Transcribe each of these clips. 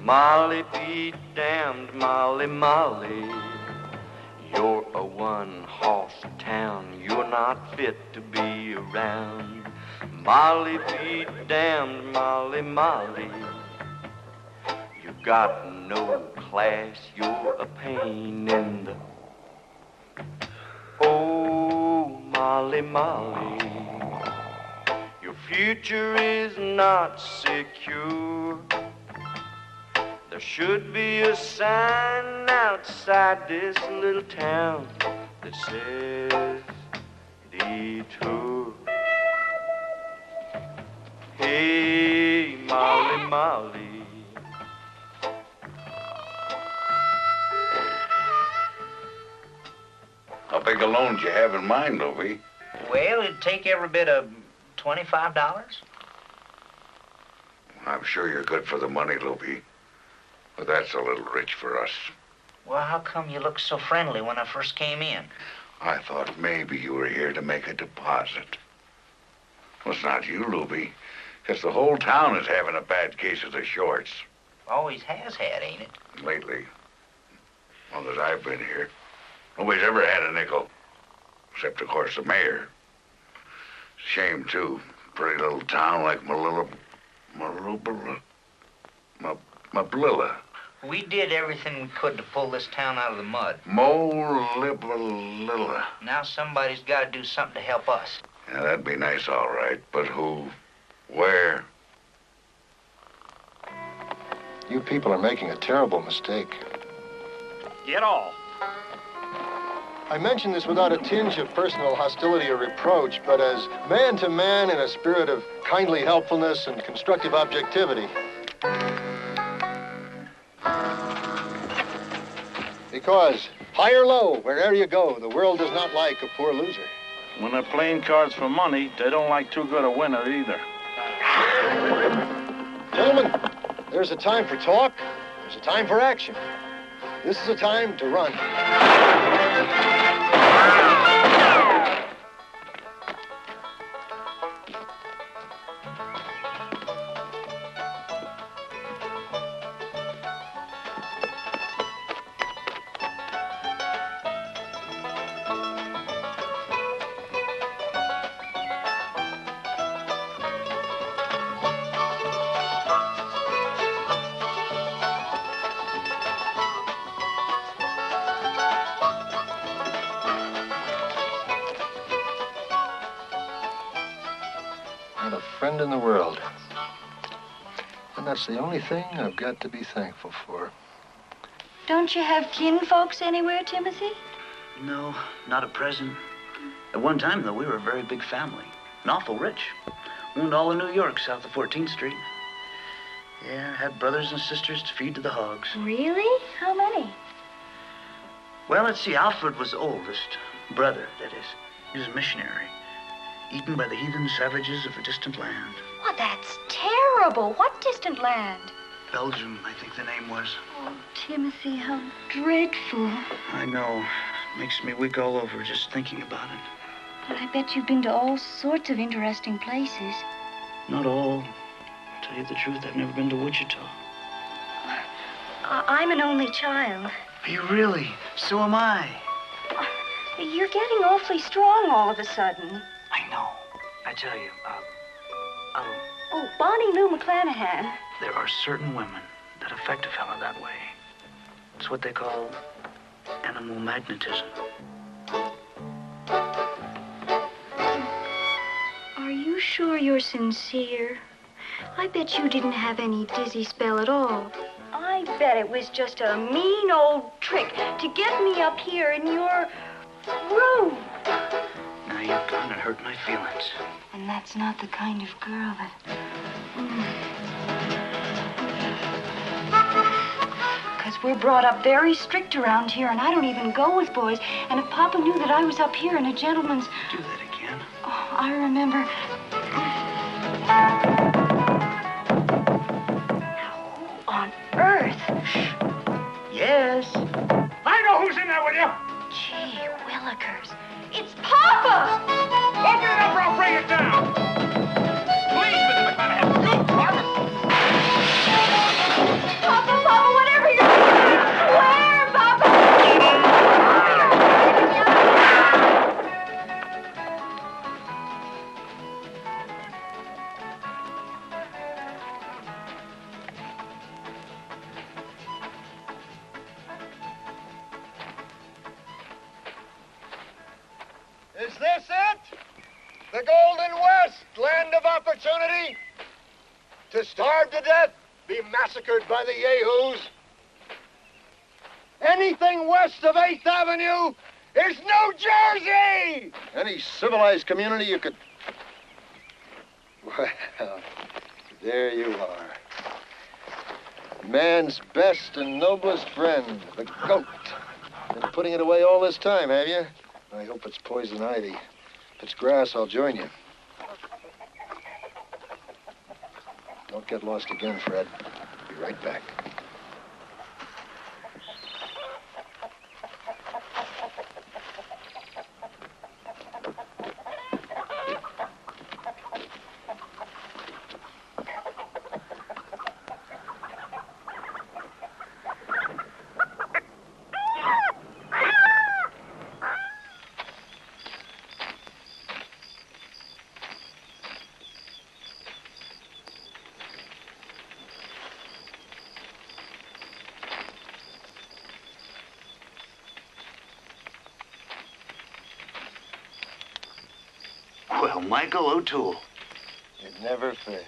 Molly be damned, Molly, Molly. You're a one-horse town. You're not fit to be around. Molly be damned, Molly, Molly. You got no class. You're a pain in the... Oh, Molly, Molly. Your future is not secure. There should be a sign outside this little town that says detour. Hey, Molly, Molly. How big a loan do you have in mind, Louie? Well, it'd take every bit of $25. I'm sure you're good for the money, Louie. But that's a little rich for us. Well, how come you looked so friendly when I first came in? I thought maybe you were here to make a deposit. Well, it's not you, Louie. Because the whole town is having a bad case of the shorts. Always has had, ain't it? Lately. As long as I've been here. Nobody's ever had a nickel. Except, of course, the mayor. Shame, too. Pretty little town like Mablilla. We did everything we could to pull this town out of the mud. Moblilla. Now somebody's got to do something to help us. Yeah, that'd be nice, all right. But who? Where? You people are making a terrible mistake. Get all. I mention this without a tinge of personal hostility or reproach, but as man to man in a spirit of kindly helpfulness and constructive objectivity. Because, high or low, wherever you go, the world does not like a poor loser. When they're playing cards for money, they don't like too good a winner either. Gentlemen, there's a time for talk, there's a time for action. This is a time to run. Friend in the world. And that's the only thing I've got to be thankful for. Don't you have kinfolks anywhere, Timothy? No, not at present. At one time, though, we were a very big family. And awful rich. Owned all of New York, south of 14th Street. Yeah, had brothers and sisters to feed to the hogs. Really? How many? Well, let's see, Alfred was the oldest. Brother, that is. He was a missionary. Eaten by the heathen savages of a distant land. Well, that's terrible. What distant land? Belgium, I think the name was. Oh, Timothy, how dreadful. I know. Makes me weak all over just thinking about it. But I bet you've been to all sorts of interesting places. Not all. To tell you the truth, I've never been to Wichita. I'm an only child. Are you really? So am I. You're getting awfully strong all of a sudden. I know. I tell you, Oh, Bonnie Lou McClanahan. there are certain women that affect a fellow that way. It's what they call animal magnetism. Are you sure you're sincere? I bet you didn't have any dizzy spell at all. I bet it was just a mean old trick to get me up here in your room. Now you've gone and hurt my feelings. And that's not the kind of girl that... Because we're brought up very strict around here, and I don't even go with boys. And if Papa knew that I was up here in a gentleman's... Do that again. Oh, I remember... Now, who on earth? Shh. Yes. I know who's in there with you. Gee willikers. It's Papa! Open it up or I'll bring it down. Please, Mr. McClanahan. Scoot, Papa. Papa! Is this it? The Golden West, land of opportunity? To starve to death, be massacred by the yahoos? Anything west of 8th Avenue is New Jersey! Any civilized community you could... Well, there you are. Man's best and noblest friend, the goat. Been putting it away all this time, have you? I hope it's poison ivy. If it's grass, I'll join you. Don't get lost again, Fred. Be right back. Well, Michael O'Toole. It never fails.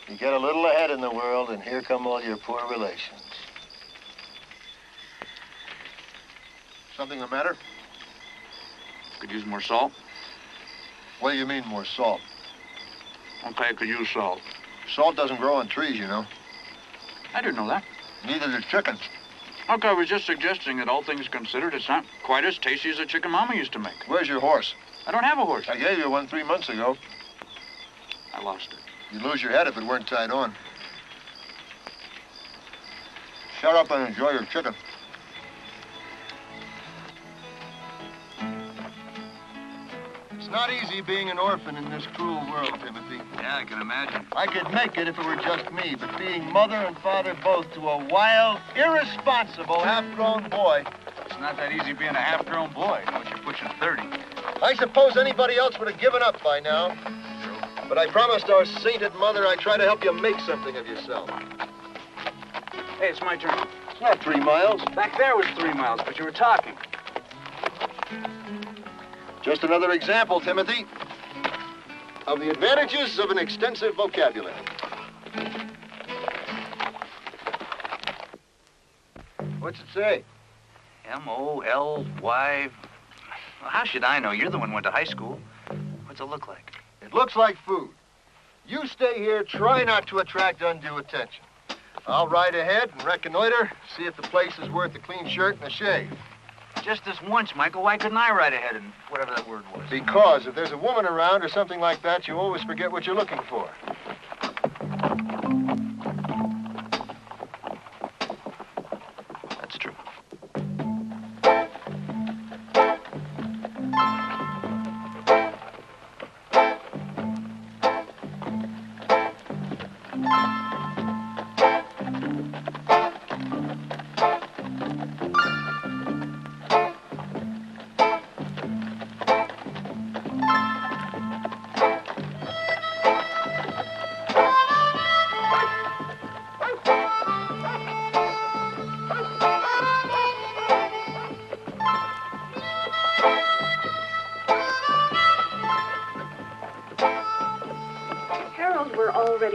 You get a little ahead in the world, and here come all your poor relations. Something the matter? Could use more salt. What do you mean, more salt? Okay, could use salt. Salt doesn't grow on trees, you know. I didn't know that. Neither do chickens. Okay, I was just suggesting that all things considered, it's not quite as tasty as a chicken Mama used to make. Where's your horse? I don't have a horse. I gave you one 3 months ago. I lost it. You'd lose your head if it weren't tied on. Shut up and enjoy your chicken. It's not easy being an orphan in this cruel world, Timothy. Yeah, I can imagine. I could make it if it were just me, but being mother and father both to a wild, irresponsible, half-grown boy... It's not that easy being a half-grown boy once you're pushing 30. I suppose anybody else would have given up by now. But I promised our sainted mother I'd try to help you make something of yourself. Hey, it's my turn. It's not 3 miles. Back there was 3 miles, but you were talking. Just another example, Timothy, of the advantages of an extensive vocabulary. What's it say? M-O-L-Y... Well, how should I know? You're the one who went to high school. What's it look like? It looks like food. You stay here, try not to attract undue attention. I'll ride ahead and reconnoiter, see if the place is worth a clean shirt and a shave. Just this once, Michael. Why couldn't I ride ahead and whatever that word was? Because if there's a woman around or something like that, you always forget what you're looking for. That's true.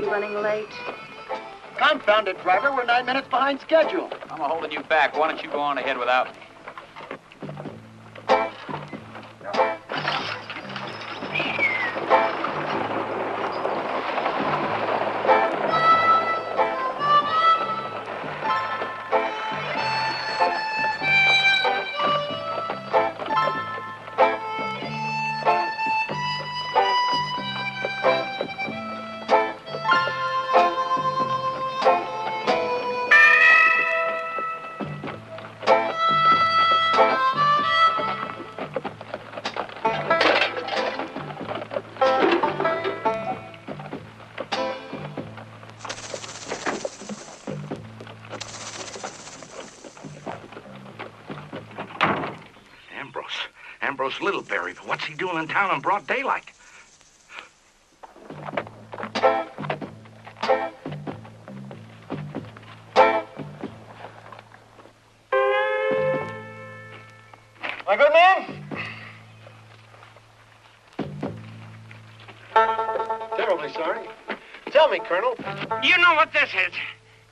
Running late. Confound it, driver. We're 9 minutes behind schedule. I'm holding you back. Why don't you go on ahead without me? Littleberry, but what's he doing in town in broad daylight? My good man? Terribly sorry. Tell me, Colonel. You know what this is?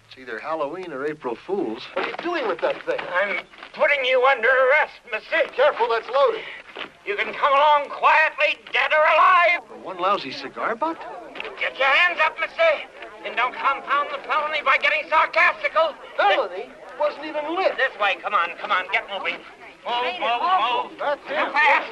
It's either Halloween or April Fool's. What are you doing with that thing? I'm putting you under arrest, mister. Careful, that's loaded. You can come along quietly, dead or alive. For one lousy cigar butt? Get your hands up, mister. And don't compound the felony by getting sarcastical. Felony? Wasn't even lit. This way, come on, get moving. Move. That's Too it. fast.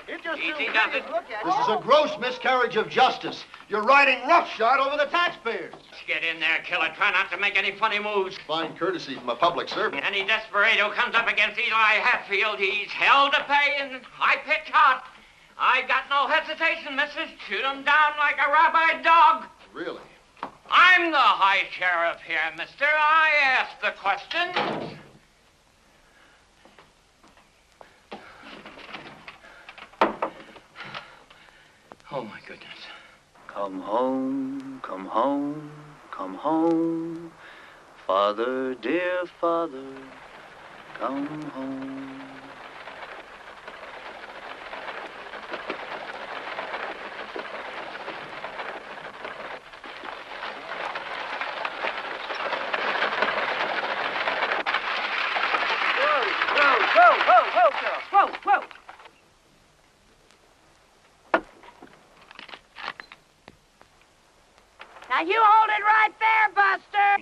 It just Easy does it. This is a gross miscarriage of justice. You're riding roughshod over the taxpayers. Get in there, killer. Try not to make any funny moves. Fine courtesy from a public servant. Any desperado comes up against Eli Hatfield, he's hell to pay and high pitch hot. I got no hesitation, missus. Shoot him down like a rabbi dog. Really? I'm the high sheriff here, mister. I asked the question. Oh, my goodness. Come home, come home, come home. Father, dear father, come home. Whoa. Now you hold it right there, Buster.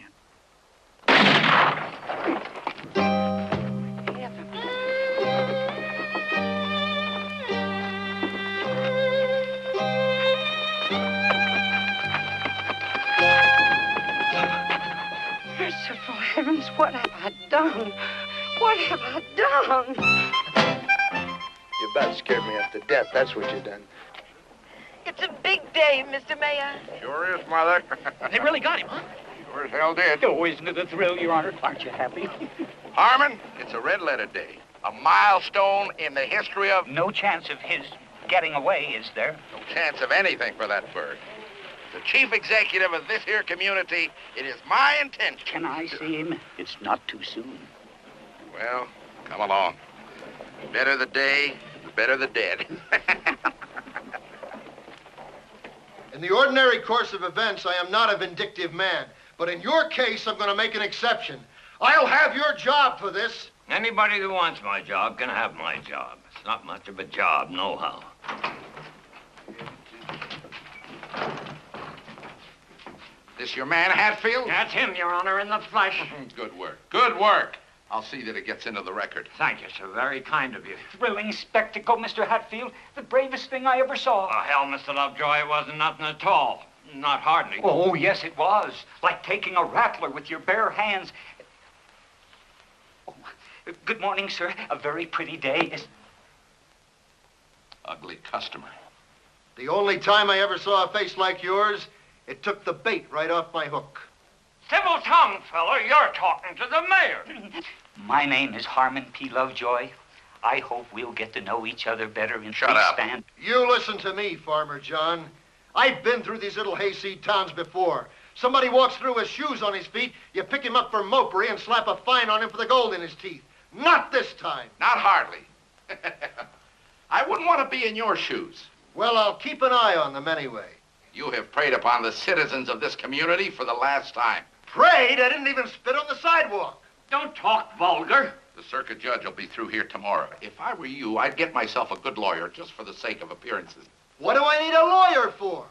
Merciful heavens, what have I done? What have I done? You about scared me up to death. That's what you done. It's a big day, Mr. Mayor. Sure is, Mother. They really got him, huh? Sure as hell did. Oh, isn't it a thrill, Your Honor? Aren't you happy? Harmon, it's a red letter day. A milestone in the history of... No chance of his getting away, is there? No chance of anything for that bird. The chief executive of this here community, it is my intention... Can I see him? It's not too soon. Well, come along. Better the day, the better the dead. In the ordinary course of events, I am not a vindictive man. But in your case, I'm going to make an exception. I'll have your job for this. Anybody who wants my job can have my job. It's not much of a job, nohow. This your man, Hatfield? That's him, Your Honor, in the flesh. Good work. Good work. I'll see that it gets into the record. Thank you, sir. Very kind of you. Thrilling spectacle, Mr. Hatfield. The bravest thing I ever saw. Oh, hell, Mr. Lovejoy, it wasn't nothing at all. Not hardly. Oh, yes, it was. Like taking a rattler with your bare hands. Oh, good morning, sir. A very pretty day. Ugly customer. The only time I ever saw a face like yours, it took the bait right off my hook. Civil tongue, fella. You're talking to the mayor. My name is Harmon P. Lovejoy. I hope we'll get to know each other better in Shut up. stand. You listen to me, Farmer John. I've been through these little hayseed towns before. Somebody walks through with shoes on his feet, you pick him up for mopery and slap a fine on him for the gold in his teeth. Not this time. Not hardly. I wouldn't want to be in your shoes. Well, I'll keep an eye on them anyway. You have preyed upon the citizens of this community for the last time. Prayed? I didn't even spit on the sidewalk. Don't talk vulgar. The circuit judge will be through here tomorrow. If I were you, I'd get myself a good lawyer just for the sake of appearances. What do I need a lawyer for?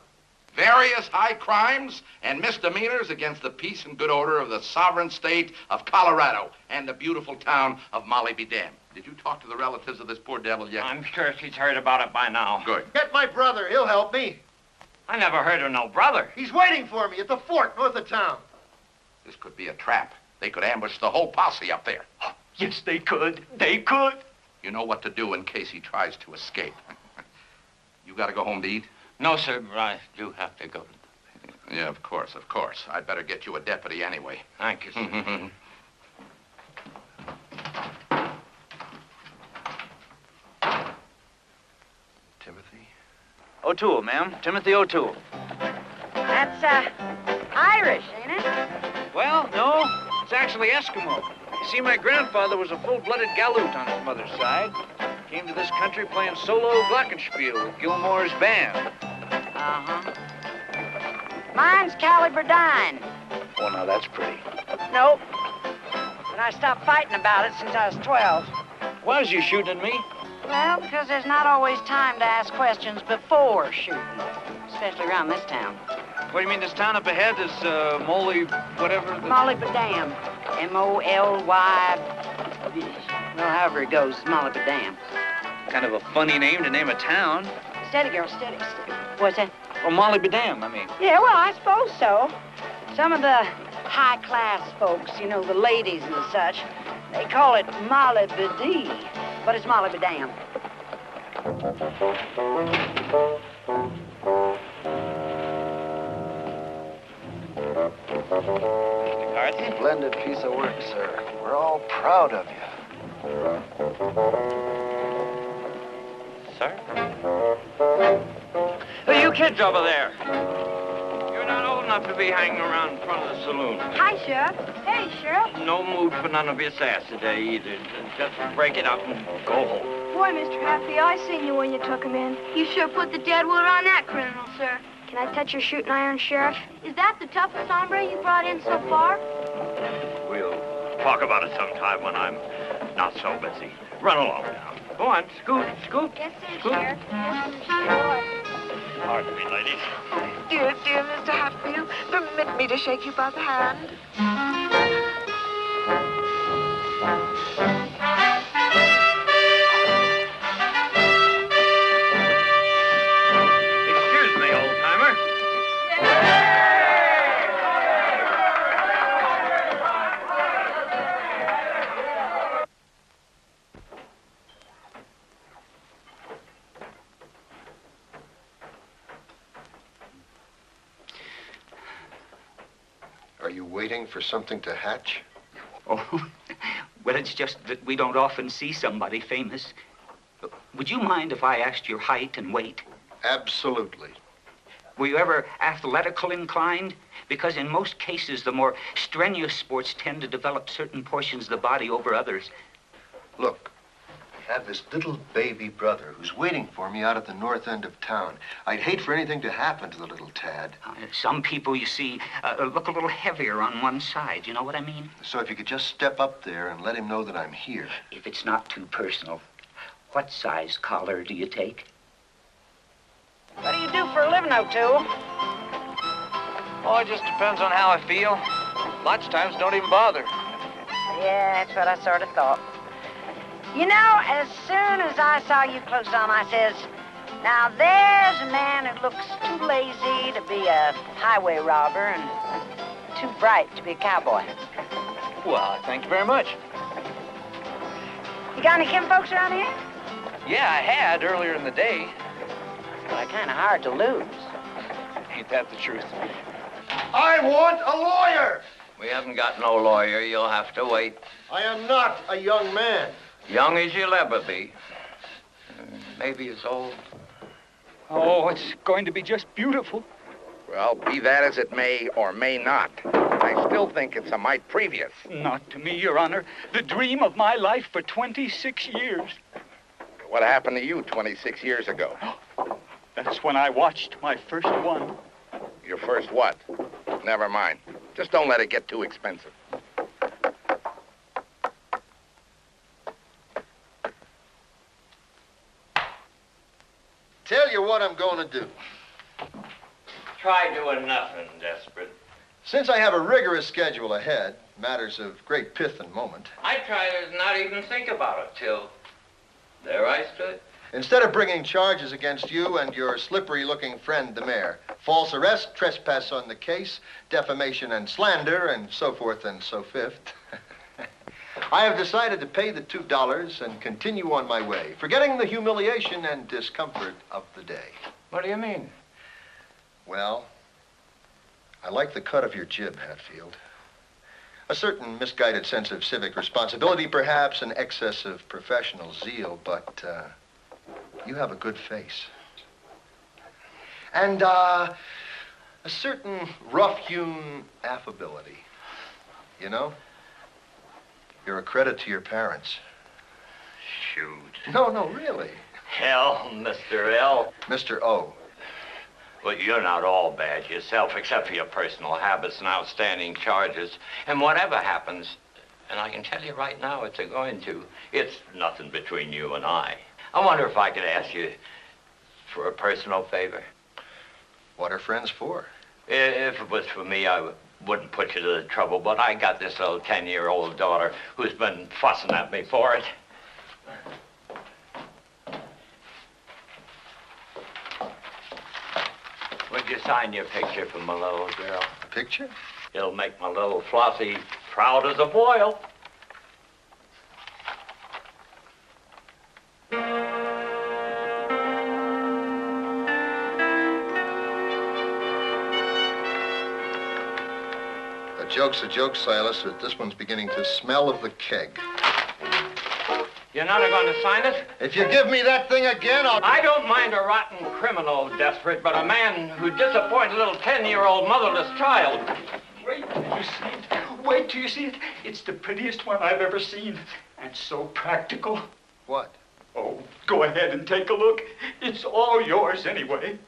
Various high crimes and misdemeanors against the peace and good order of the sovereign state of Colorado and the beautiful town of Molly be damned. Did you talk to the relatives of this poor devil yet? I'm sure she's heard about it by now. Good. Get my brother. He'll help me. I never heard of no brother. He's waiting for me at the fort north of town. This could be a trap. They could ambush the whole posse up there. Yes, they could. They could. You know what to do in case he tries to escape. You got to go home to eat? No, sir, but I do have to go. Yeah, of course. I'd better get you a deputy anyway. Thank you, sir. Timothy? O'Toole, ma'am. Timothy O'Toole. That's, Irish, ain't it? Well, no, it's actually Eskimo. See, my grandfather was a full-blooded galoot on his mother's side. Came to this country playing solo glockenspiel with Gilmore's band. Uh-huh. Mine's Caliberdine. Well, now that's pretty. Nope. But I stopped fighting about it since I was 12. Why was you shooting at me? Well, because there's not always time to ask questions before shooting, especially around this town. What do you mean, this town up ahead is, Molly, whatever? Molly Badam. M-O-L-Y... Well, however it goes, Molly Badam. Kind of a funny name to name a town. Steady, girl, steady. What's that? Oh, Molly Badam, I mean. Yeah, well, I suppose so. Some of the high-class folks, you know, the ladies and such, they call it Molly Badee, but it's Molly Badam. Splendid piece of work, sir. We're all proud of you. Sir? Hey, you kids over there. You're not old enough to be hanging around in front of the saloon. Hi, Sheriff. Hey, Sheriff. No mood for none of your sass today either. Just break it up and go home. Boy, Mr. Hatfield, I seen you when you took him in. You sure put the dead wood on that criminal, sir. Can I touch your shooting iron, Sheriff? Is that the toughest hombre you brought in so far? We'll talk about it sometime when I'm not so busy. Run along now. Go on, scoot, scoot. Yes, sir, Scoot. Sheriff. Yes, sir, Sheriff. Pardon me, ladies. Dear, dear Mr. Hatfield, permit me to shake you by the hand. Excuse me, old-timer. Are you waiting for something to hatch? Oh, well, it's just that we don't often see somebody famous. Would you mind if I asked your height and weight? Absolutely. Were you ever athletical inclined? Because in most cases, the more strenuous sports tend to develop certain portions of the body over others. Look, I have this little baby brother who's waiting for me out at the north end of town. I'd hate for anything to happen to the little tad. Some people, you see, look a little heavier on one side. You know what I mean? So if you could just step up there and let him know that I'm here. If it's not too personal, what size collar do you take? What do you do for a living, O'Toole? Oh, it just depends on how I feel. Lots of times don't even bother. Yeah, that's what I sort of thought. You know, as soon as I saw you close on, I says, now there's a man who looks too lazy to be a highway robber and too bright to be a cowboy. Well, thank you very much. You got any kinfolks around here? Yeah, I had earlier in the day. Well, kind of hard to lose. Ain't that the truth? I want a lawyer! We haven't got no lawyer. You'll have to wait. I am not a young man. Young as you'll ever be. Maybe as old. Oh, it's going to be just beautiful. Well, be that as it may or may not, I still think it's a mite previous. Not to me, Your Honor. The dream of my life for 26 years. What happened to you 26 years ago? That's when I watched my first one. Your first what? Never mind. Just don't let it get too expensive. Tell you what I'm going to do. Try doing nothing, Desperate. Since I have a rigorous schedule ahead, matters of great pith and moment, I try to not even think about it till there I stood. instead of bringing charges against you and your slippery-looking friend, the mayor, false arrest, trespass on the case, defamation and slander, and so forth and so fifth, I have decided to pay the $2 and continue on my way, forgetting the humiliation and discomfort of the day. What do you mean? Well, I like the cut of your jib, Hatfield. A certain misguided sense of civic responsibility, perhaps, an excess of professional zeal, but you have a good face. And a certain rough-hewn affability, you know? You're a credit to your parents. Shoot. No, really. Hell, Mr. L. Mr. O. Well, you're not all bad yourself, except for your personal habits and outstanding charges. And whatever happens, and I can tell you right now it's going to, it's nothing between you and I. I wonder if I could ask you for a personal favor. What are friends for? If it was for me, I wouldn't put you to the trouble, but I got this little 10-year-old daughter who's been fussing at me for it. Would you sign your picture for my little girl? A picture? It'll make my little Flossie proud as a boil. A joke's a joke, Silas, but this one's beginning to smell of the keg. You're not going to sign it? If you give me that thing again, I'll... I don't mind a rotten criminal, Desperate, but a man who disappoints a little 10-year-old motherless child. Wait till you see it. Wait till you see it. It's the prettiest one I've ever seen. And so practical. What? Oh, go ahead and take a look. It's all yours anyway.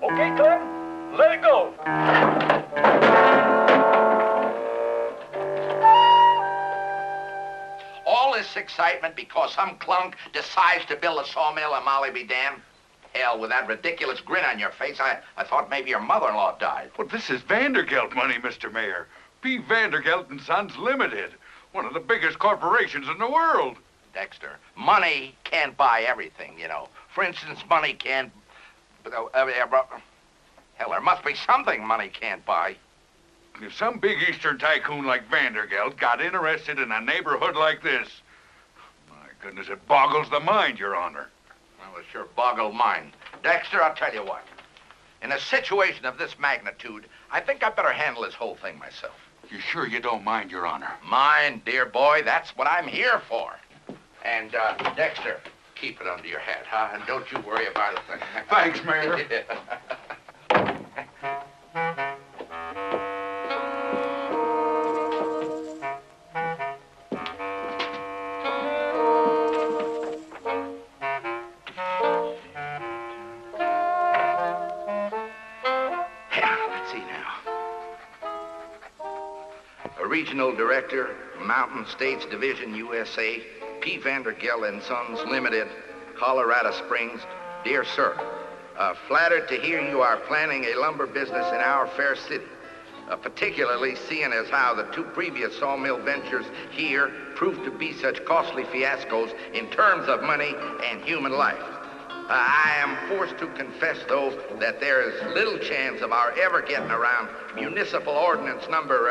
Okay, Clem, let it go. All this excitement because some clunk decides to build a sawmill in Molly be damned? Hell, with that ridiculous grin on your face, I thought maybe your mother-in-law died. Well, this is Vandergelt money, Mr. Mayor. P. Vandergelt and Sons Limited, one of the biggest corporations in the world. Dexter, money can't buy everything, you know. For instance, money can't... Hell, there must be something money can't buy. If some big Eastern tycoon like Vandergelt got interested in a neighborhood like this, my goodness, it boggles the mind, Your Honor. Well, it sure boggled mine. Dexter, I'll tell you what. In a situation of this magnitude, I think I better handle this whole thing myself. You sure you don't mind, Your Honor? Mind, dear boy, that's what I'm here for. And, Dexter, keep it under your hat, huh? And don't you worry about a thing. Thanks, Mayor. Regional Director, Mountain States Division, USA, P. Vandergelt and Sons Limited, Colorado Springs. Dear sir, flattered to hear you are planning a lumber business in our fair city, particularly seeing as how the two previous sawmill ventures here proved to be such costly fiascos in terms of money and human life. I am forced to confess, though, that there is little chance of our ever getting around municipal ordinance number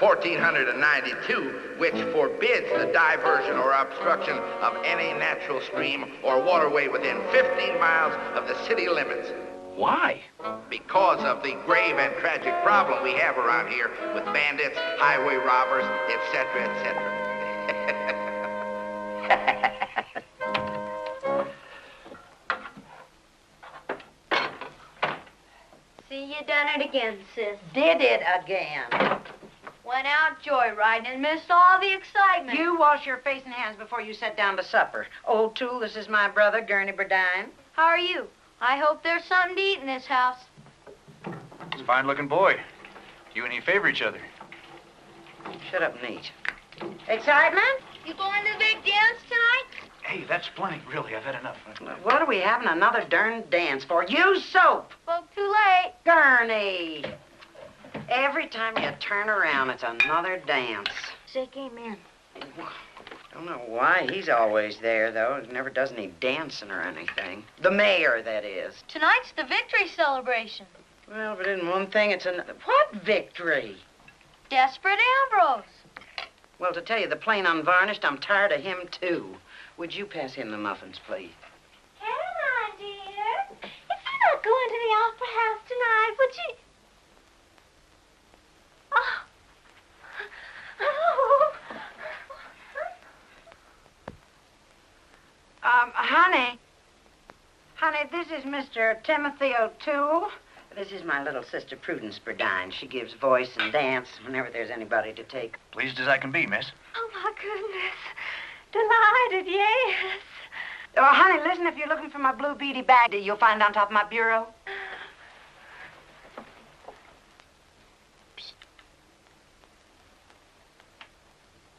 1492, which forbids the diversion or obstruction of any natural stream or waterway within 15 miles of the city limits. Why? Because of the grave and tragic problem we have around here with bandits, highway robbers, etc., etc. See, you done it again, sis. Did it again. Went out joyriding and missed all the excitement. You wash your face and hands before you sit down to supper. Old Toole, this is my brother, Gurney Burdine. How are you? I hope there's something to eat in this house. He's a fine-looking boy. You and he favor each other. Shut up and eat. Excitement? You going to the big dance tonight? Hey, that's plenty. Really, I've had enough. What are we having another darn dance for? Use soap. Spoke too late. Gurney. Every time you turn around, it's another dance. Say, came in. Don't know why he's always there, though. He never does any dancing or anything. The mayor, that is. Tonight's the victory celebration. Well, but in one thing, it's another. What victory? Desperate Ambrose. Well, to tell you the plain unvarnished, I'm tired of him, too. Would you pass him the muffins, please? Caroline, dear. If you're not going to the opera house tonight, would you... Oh. Oh. Honey, this is Mr. Timothy O'Toole. This is my little sister, Prudence Burdine. She gives voice and dance whenever there's anybody to take. Pleased as I can be, miss. Oh, my goodness. Delighted, yes. Oh, honey, listen, if you're looking for my blue beady bag, you'll find it on top of my bureau. Psst.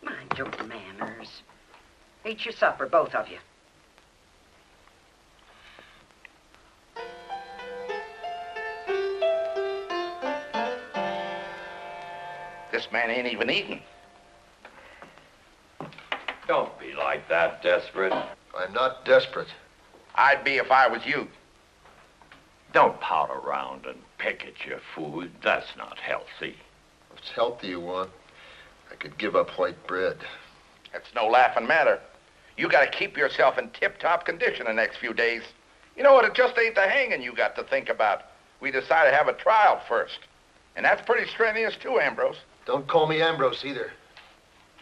Mind your manners. Eat your supper, both of you. This man ain't even eating. Don't be like that, desperate. I'm not desperate. I'd be if I was you. Don't pout around and pick at your food. That's not healthy. If it's healthy you want, I could give up white bread. That's no laughing matter. You gotta keep yourself in tip-top condition the next few days. You know what, it just ain't the hanging you got to think about. We decided to have a trial first. And that's pretty strenuous too, Ambrose. Don't call me Ambrose either.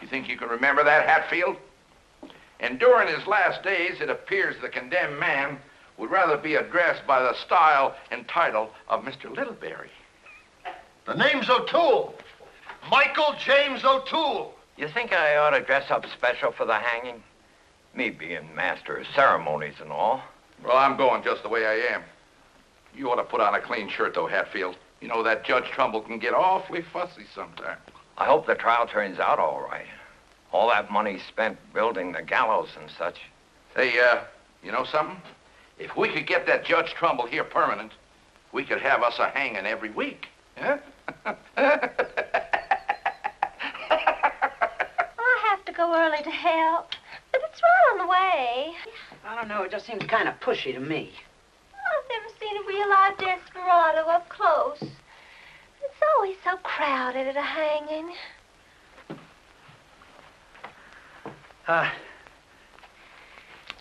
You think you can remember that, Hatfield? And during his last days, it appears the condemned man would rather be addressed by the style and title of Mr. Littleberry. The name's O'Toole. Michael James O'Toole. You think I ought to dress up special for the hanging? Me being master of ceremonies and all. Well, I'm going just the way I am. You ought to put on a clean shirt, though, Hatfield. You know, that Judge Trumbull can get awfully fussy sometimes. I hope the trial turns out all right. All that money spent building the gallows and such. Hey, you know something? If we could get that Judge Trumbull here permanent, we could have us a hanging every week. Yeah? I have to go early to help, but it's right on the way. I don't know, it just seems kind of pushy to me. I've never seen a real live desperado up close. It's always so crowded at a hanging.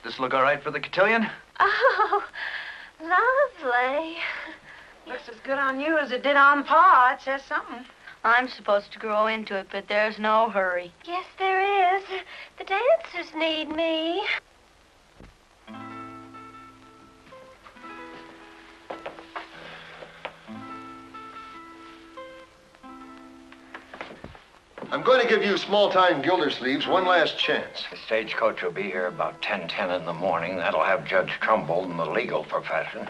This look all right for the cotillion? Oh, lovely. Looks as good on you as it did on Pa. It says something. I'm supposed to grow into it, but there's no hurry. Yes, there is. The dancers need me. I'm going to give you small-time Gildersleeves one last chance. The stagecoach will be here about 10:10 in the morning. That'll have Judge Trumbull in the legal profession.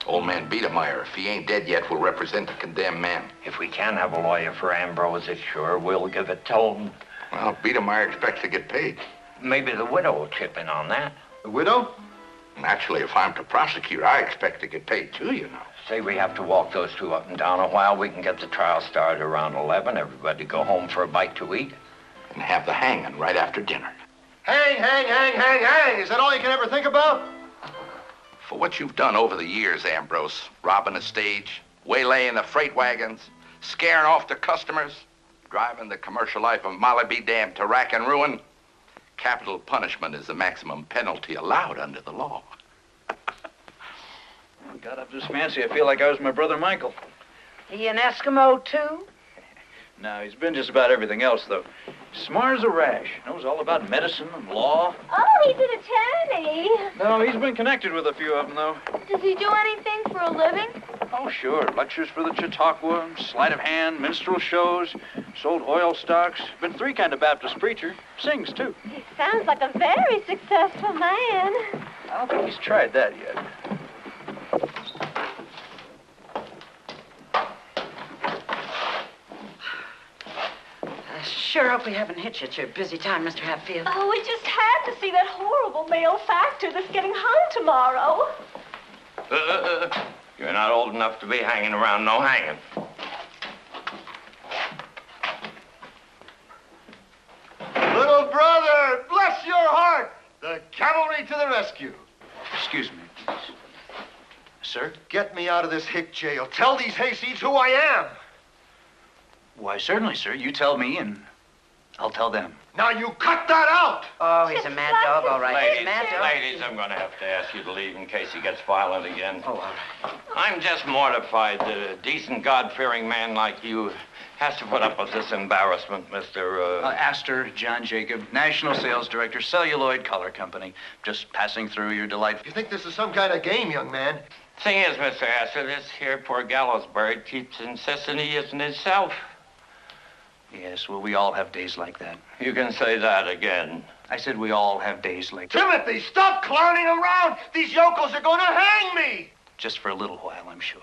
Old man Biedermeyer, if he ain't dead yet, will represent the condemned man. If we can have a lawyer for Ambrose, it sure will give it tone. Well, Biedermeyer expects to get paid. Maybe the widow will chip in on that. The widow? Naturally, if I'm to prosecute, I expect to get paid too, you know. Say we have to walk those two up and down a while. We can get the trial started around 11. Everybody go home for a bite to eat. And have the hanging right after dinner. Hang, hang, hang, hang, hang. Is that all you can ever think about? For what you've done over the years, Ambrose, robbing a stage, waylaying the freight wagons, scaring off the customers, driving the commercial life of Molly be damned to rack and ruin, capital punishment is the maximum penalty allowed under the law. I got up this fancy. I feel like I was my brother Michael. He an Eskimo, too? No, he's been just about everything else, though. Smart as a rash. Knows all about medicine and law. Oh, he's an attorney. No, he's been connected with a few of them, though. Does he do anything for a living? Oh, sure. Lectures for the Chautauqua, sleight of hand, minstrel shows, sold oil stocks. Been 3 kind of Baptist preacher. Sings, too. He sounds like a very successful man. I don't think he's tried that yet. I sure hope we haven't hit you at your busy time, Mr. Hatfield. Oh, we just had to see that horrible male factor that's getting hung tomorrow. You're not old enough to be hanging around no hanging. Little brother, bless your heart. The cavalry to the rescue. Excuse me, please. Sir? Get me out of this hick jail. Tell these hayseeds who I am. Why, certainly, sir. You tell me and I'll tell them. Now you cut that out! Oh, he's a mad dog, all right. He's a mad dog. Ladies, I'm going to have to ask you to leave in case he gets violent again. Oh, all right. I'm just mortified that a decent, God-fearing man like you has to put up with this embarrassment, Mr. Astor, John Jacob, National Sales Director, Celluloid Color Company. Just passing through your delightful... You think this is some kind of game, young man? Thing is, Mr. Astor, this here poor gallows bird keeps insisting he isn't himself. Yes, well, we all have days like that. You can say that again. I said we all have days like that. Timothy, stop clowning around! These yokels are going to hang me! Just for a little while, I'm sure.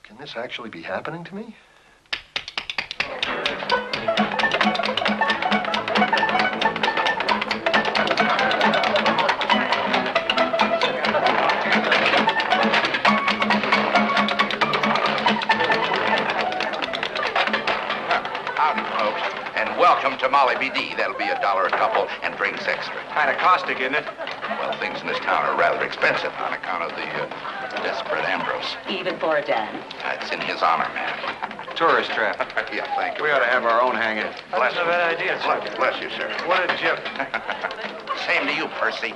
Can this actually be happening to me? Welcome to Molly BD. That'll be $1 a couple and drinks extra. Kind of caustic, isn't it? Well, things in this town are rather expensive on account of the desperate Ambrose. Even for a dime. It's in his honor, ma'am. Tourist trap. Yeah, thank you. We ought to have our own hanging. Bless That's a bad idea, sir. Bless you, sir. What a jip. Same to you, Percy. See,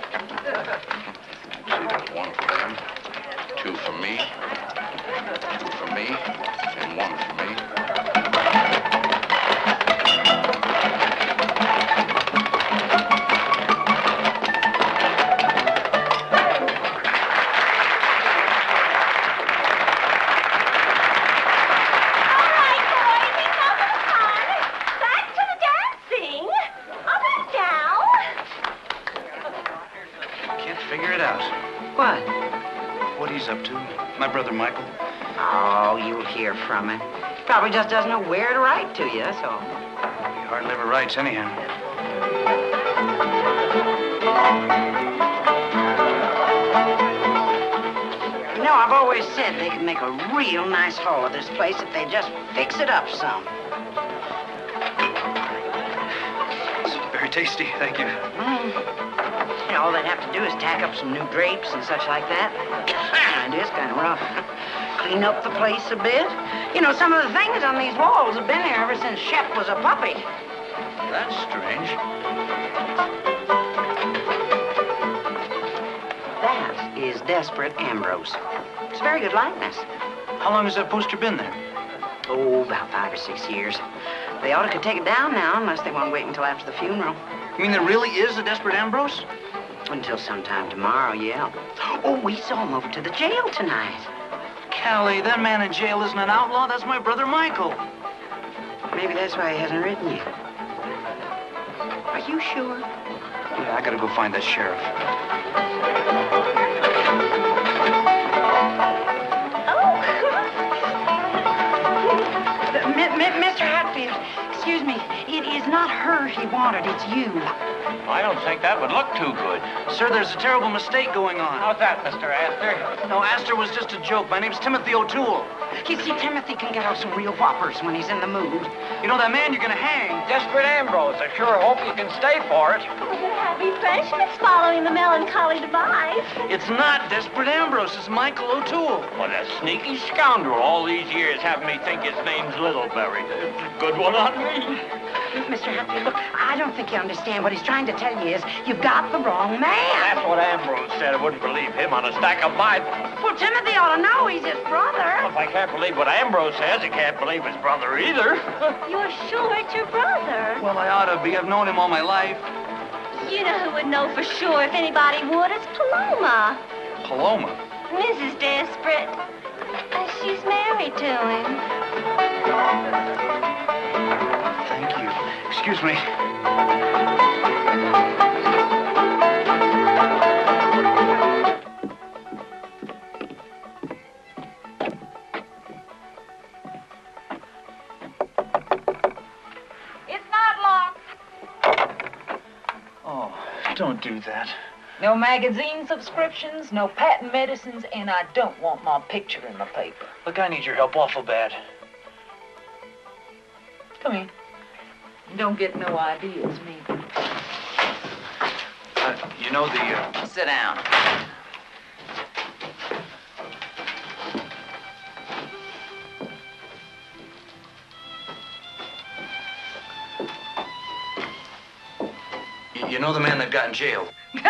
there's 1 for them, 2 for me, 2 for me, and 1 for me. Up to my brother Michael. Oh, you'll hear from him. Probably just doesn't know where to write to you, that's all. He hardly ever writes anyhow. You know, I've always said they could make a real nice haul of this place if they just fix it up some. It's very tasty, thank you. You know, all they'd have to do is tack up some new drapes and such like that. It is kind of rough. Clean up the place a bit. You know, some of the things on these walls have been there ever since Shep was a puppy. That's strange. That is Desperate Ambrose. It's a very good likeness. How long has that poster been there? Oh, about 5 or 6 years. They ought to could take it down now, unless they want to wait until after the funeral. You mean there really is a Desperate Ambrose? Until sometime tomorrow, yeah. Oh, we saw him over to the jail tonight. Callie, that man in jail isn't an outlaw. That's my brother Michael. Maybe that's why he hasn't written you. Are you sure? Yeah, I gotta go find that sheriff. Mr. Hatfield, excuse me. It is not her he wanted, it's you. I don't think that would look too good. Sir, there's a terrible mistake going on. How's that, Mr. Astor? No, Astor was just a joke. My name's Timothy O'Toole. You see, Timothy can get out some real whoppers when he's in the mood. You know that man you're gonna hang? Desperate Ambrose. I sure hope you can stay for it. We'll have refreshments following the melancholy device. It's not Desperate Ambrose. It's Michael O'Toole. What a sneaky scoundrel. All these years having me think his name's Littleberry. Good one on me. Mr. Hatfield, look, I don't think you understand. What he's trying to tell you is you've got the wrong man. That's what Ambrose said. I wouldn't believe him on a stack of Bibles. Well, Timothy ought to know he's his brother. Well, if I can't believe what Ambrose says, I can't believe his brother either. You're sure it's your brother? Well, I ought to be. I've known him all my life. You know who would know for sure if anybody would? It's Paloma. Paloma? Mrs. Desperate. She's married to him. Thank you. Excuse me. It's not locked. Oh, don't do that. No magazine subscriptions, no patent medicines, and I don't want my picture in the paper. Look, I need your help awful bad. Come in. Don't get no ideas, maybe. You know the... Sit down. You know the man they've got in jail? Do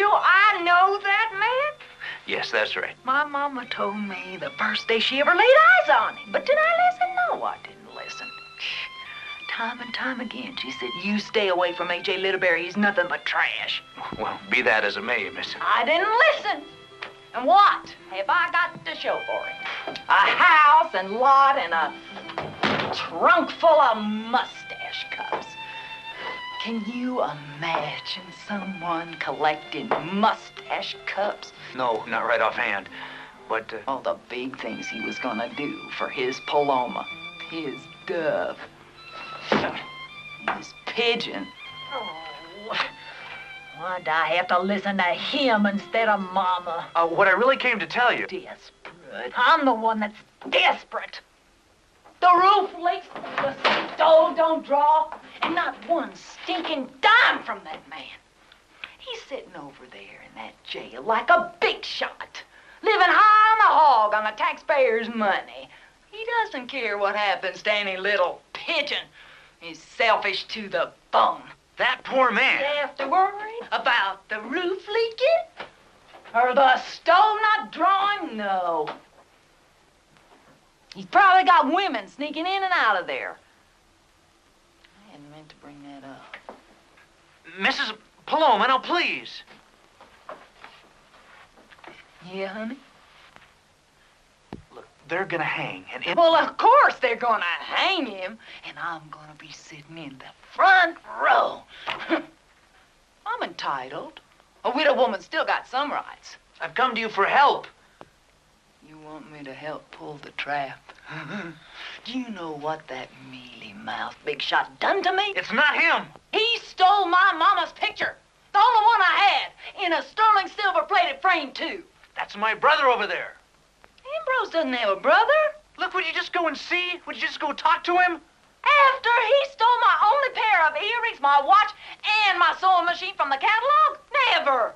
I know that man? Yes, that's right. My mama told me the first day she ever laid eyes on him. But did I listen? No, I didn't listen. Time and time again, she said, you stay away from A.J. Littleberry. He's nothing but trash. Well, be that as it may, miss. I didn't listen. And what have I got to show for it? A house and lot and a trunk full of mustache cups. Can you imagine someone collecting mustache cups? No, not right offhand. But, all the big things he was gonna do for his Paloma, his dove, his pigeon. Oh, why'd I have to listen to him instead of Mama? What I really came to tell you... Desperate. I'm the one that's desperate. The roof leaks, the stove don't draw, and not one stinking dime from that man. He's sitting over there in that jail like a big shot, living high on the hog on the taxpayers' money. He doesn't care what happens to any little pigeon. He's selfish to the bone. That poor man. You have to worry about the roof leaking? Or the stove not drawing? No. He's probably got women sneaking in and out of there. I hadn't meant to bring that up. Mrs. Paloma, now please. Yeah, honey? Look, they're gonna hang, and Well, of course they're gonna hang him, and I'm gonna be sitting in the front row. I'm entitled. A widow woman's still got some rights. I've come to you for help. You want me to help pull the trap? Do you know what that mealy-mouthed big shot done to me? It's not him. He stole my mama's picture. The only one I had, in a sterling silver-plated frame, too. That's my brother over there. Ambrose doesn't have a brother. Look, would you just go and see? Would you just go talk to him? After he stole my only pair of earrings, my watch, and my sewing machine from the catalog? Never.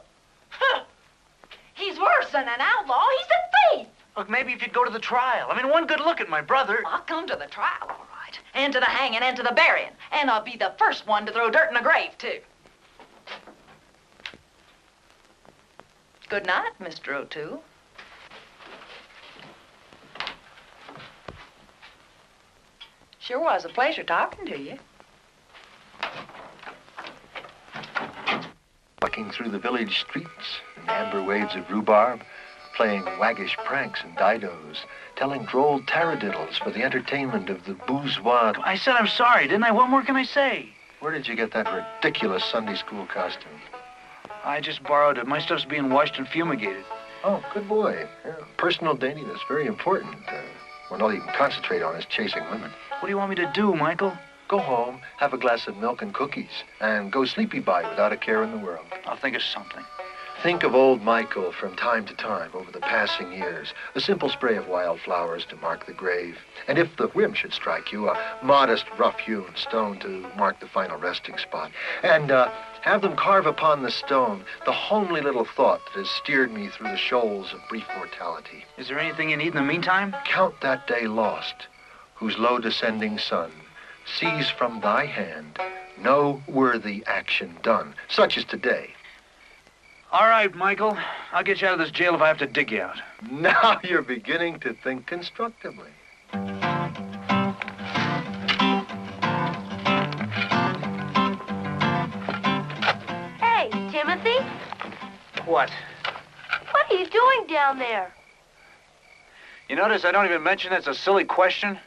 He's worse than an outlaw. He's a thief. Look, maybe if you'd go to the trial. I mean, one good look at my brother. I'll come to the trial, all right. And to the hanging and to the burying. And I'll be the first one to throw dirt in the grave, too. Good night, Mr. O'Toole. Sure was a pleasure talking to you. Walking through the village streets in amber waves of rhubarb, playing waggish pranks and didos, telling droll taradiddles for the entertainment of the bourgeois. I said I'm sorry, didn't I? What more can I say? Where did you get that ridiculous Sunday school costume? I just borrowed it. My stuff's being washed and fumigated. Oh, good boy. Yeah, personal daintiness, very important. When all you can concentrate on is chasing women. What do you want me to do, Michael? Go home, have a glass of milk and cookies, and go sleepy by without a care in the world. I'll think of something. Think of old Michael from time to time over the passing years. A simple spray of wildflowers to mark the grave. And if the whim should strike you, a modest rough-hewn stone to mark the final resting spot. And have them carve upon the stone the homely little thought that has steered me through the shoals of brief mortality. Is there anything you need in the meantime? Count that day lost, whose low descending sun sees from thy hand no worthy action done, such as today. All right, Michael. I'll get you out of this jail if I have to dig you out. Now you're beginning to think constructively. Hey, Timothy, What? what are you doing down there? You notice I don't even mention it's a silly question?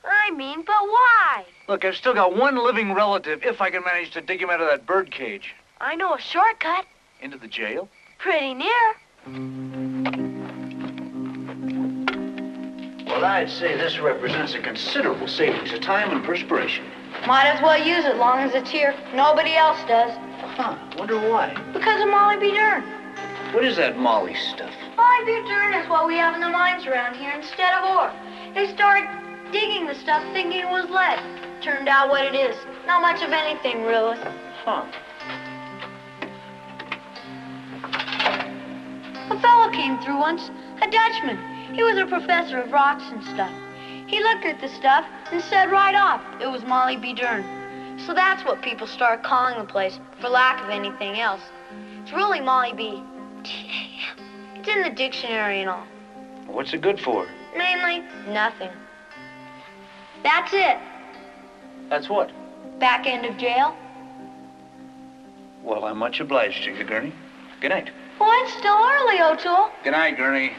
I mean, but why? Look, I've still got one living relative if I can manage to dig him out of that bird cage. I know a shortcut. Into the jail? Pretty near. Well, I'd say this represents a considerable savings of time and perspiration. Might as well use it long as it's here. Nobody else does. Huh, wonder why. Because of Molly B. Dern. What is that Molly stuff? Molly B. Dern is what we have in the mines around here instead of ore. They started digging the stuff thinking it was lead. Turned out what it is. Not much of anything, really. Huh. A fellow came through once, a Dutchman. He was a professor of rocks and stuff. He looked at the stuff and said right off it was Molly B. Dern. So that's what people started calling the place, for lack of anything else. It's really Molly B. T-A-M. It's in the dictionary and all. What's it good for? Mainly, nothing. That's it. That's what? Back end of jail. Well, I'm much obliged to you, Gurney. Good night. Well, it's still early, O'Toole. Good night, Gurney.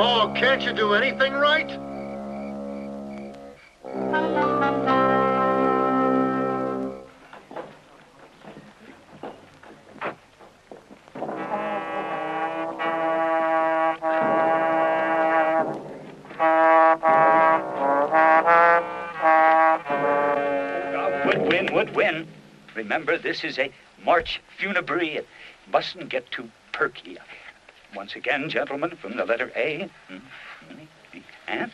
Oh, can't you do anything right? Would win. Remember, this is a march funebree. It mustn't get too perky. Once again, gentlemen, from the letter A. And?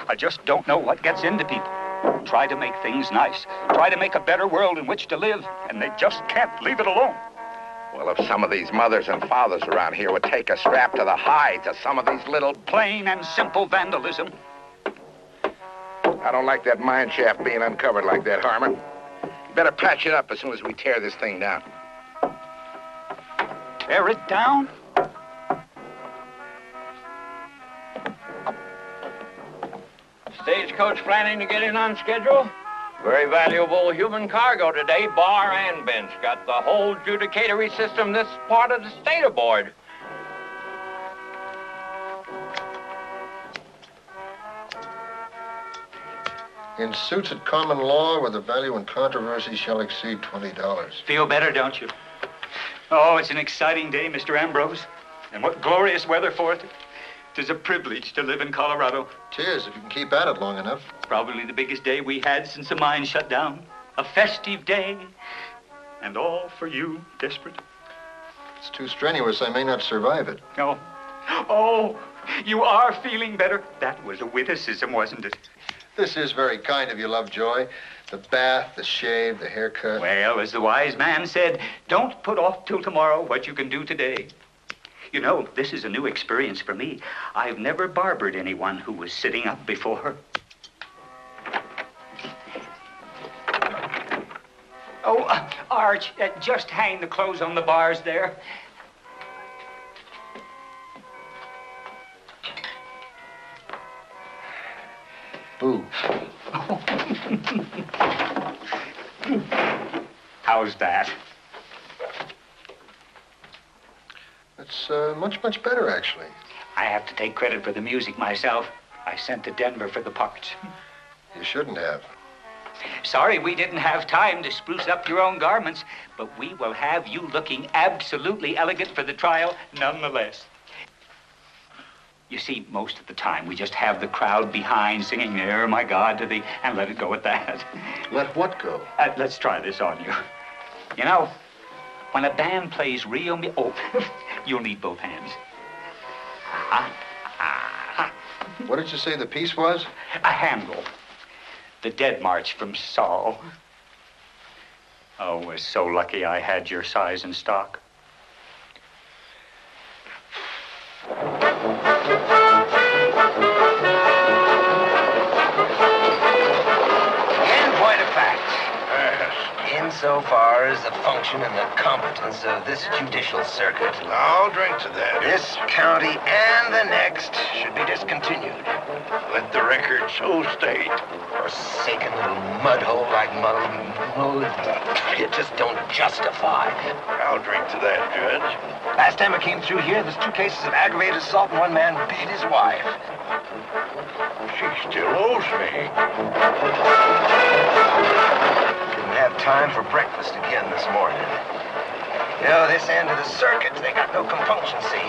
I just don't know what gets into people. Try to make things nice. Try to make a better world in which to live, and they just can't leave it alone. Well, if some of these mothers and fathers around here would take a strap to the hides of some of these little... Plain and simple vandalism. I don't like that mine shaft being uncovered like that, Harmon. You better patch it up as soon as we tear this thing down. Tear it down? Stagecoach planning to get in on schedule? Very valuable human cargo today, bar and bench. Got the whole judicatory system this part of the state aboard. In suits at common law where the value in controversy shall exceed $20. Feel better, don't you? Oh, it's an exciting day, Mr. Ambrose. And what glorious weather for it. 'Tis a privilege to live in Colorado. 'Tis, if you can keep at it long enough. Probably the biggest day we had since the mine shut down. A festive day. And all for you, Desperate. It's too strenuous. I may not survive it. Oh. Oh, you are feeling better. That was a witticism, wasn't it? This is very kind of you, Lovejoy. The bath, the shave, the haircut. Well, as the wise man said, don't put off till tomorrow what you can do today. You know, this is a new experience for me. I've never barbered anyone who was sitting up before. Oh, Arch, just hang the clothes on the bars there. Boo. How's that? It's much better, actually. I have to take credit for the music myself. I sent to Denver for the parts. You shouldn't have. Sorry we didn't have time to spruce up your own garments, but we will have you looking absolutely elegant for the trial nonetheless. You see, most of the time, we just have the crowd behind singing, "There, my God," to the, and let it go at that. Let what go? Let's try this on you. You know, when a band plays real oh, you'll need both hands. What did you say the piece was? A Handel. The Dead March from Saul. Oh, was so lucky I had your size and stock. In point of fact, insofar far as the function and the competence of this judicial circuit. I'll drink to that. This county and the next should be discontinued. Let the record so state. Forsaken little mud hole like you just don't justify. I'll drink to that, Judge. Last time I came through here, there's 2 cases of aggravated assault and 1 man beat his wife. She still owes me. Didn't have time for breakfast again this morning. You know, this end of the circuit, they got no compunction, see?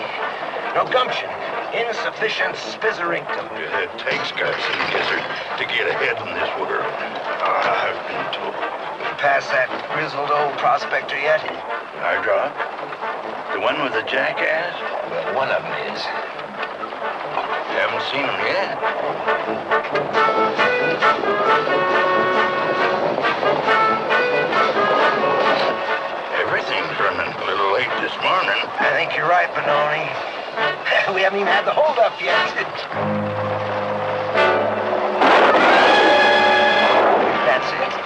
No gumption. Insufficient spizzerinctum. It takes guts and gizzard to get ahead in this world. I've been told. You past that grizzled old prospector yet? I draw. The one with the jackass? Well, one of them is. You haven't seen him yet? Everything's running a little late this morning. I think you're right, Benoni. We haven't even had the hold-up yet. That's it.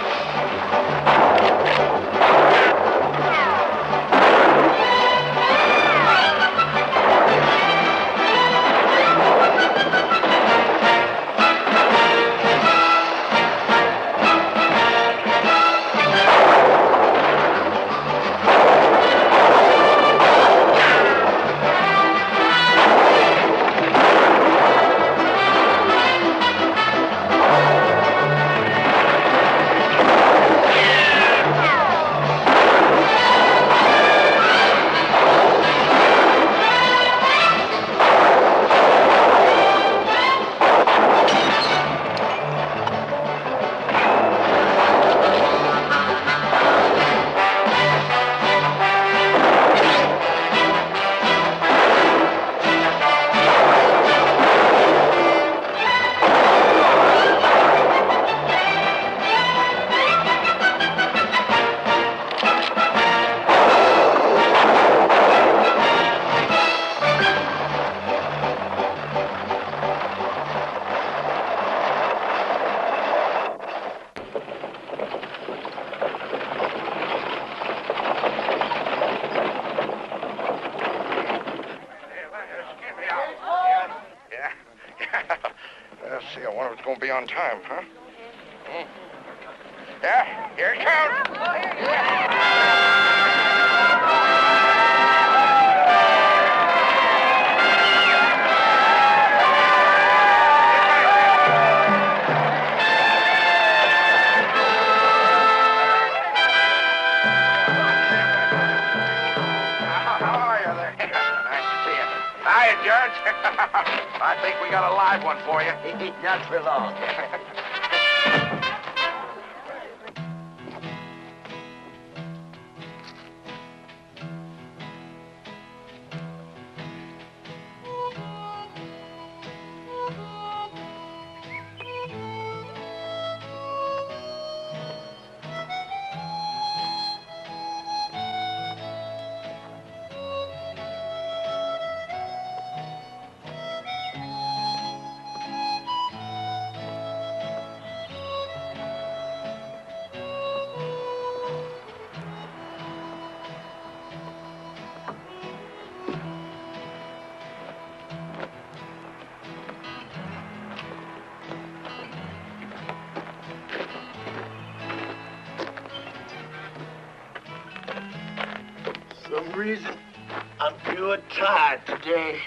On time, huh? Yeah, here it comes. How are you there? Nice to see you. Hiya, Judge. I think we got a live one for you. Not for long. Some reason, I'm pure tired today.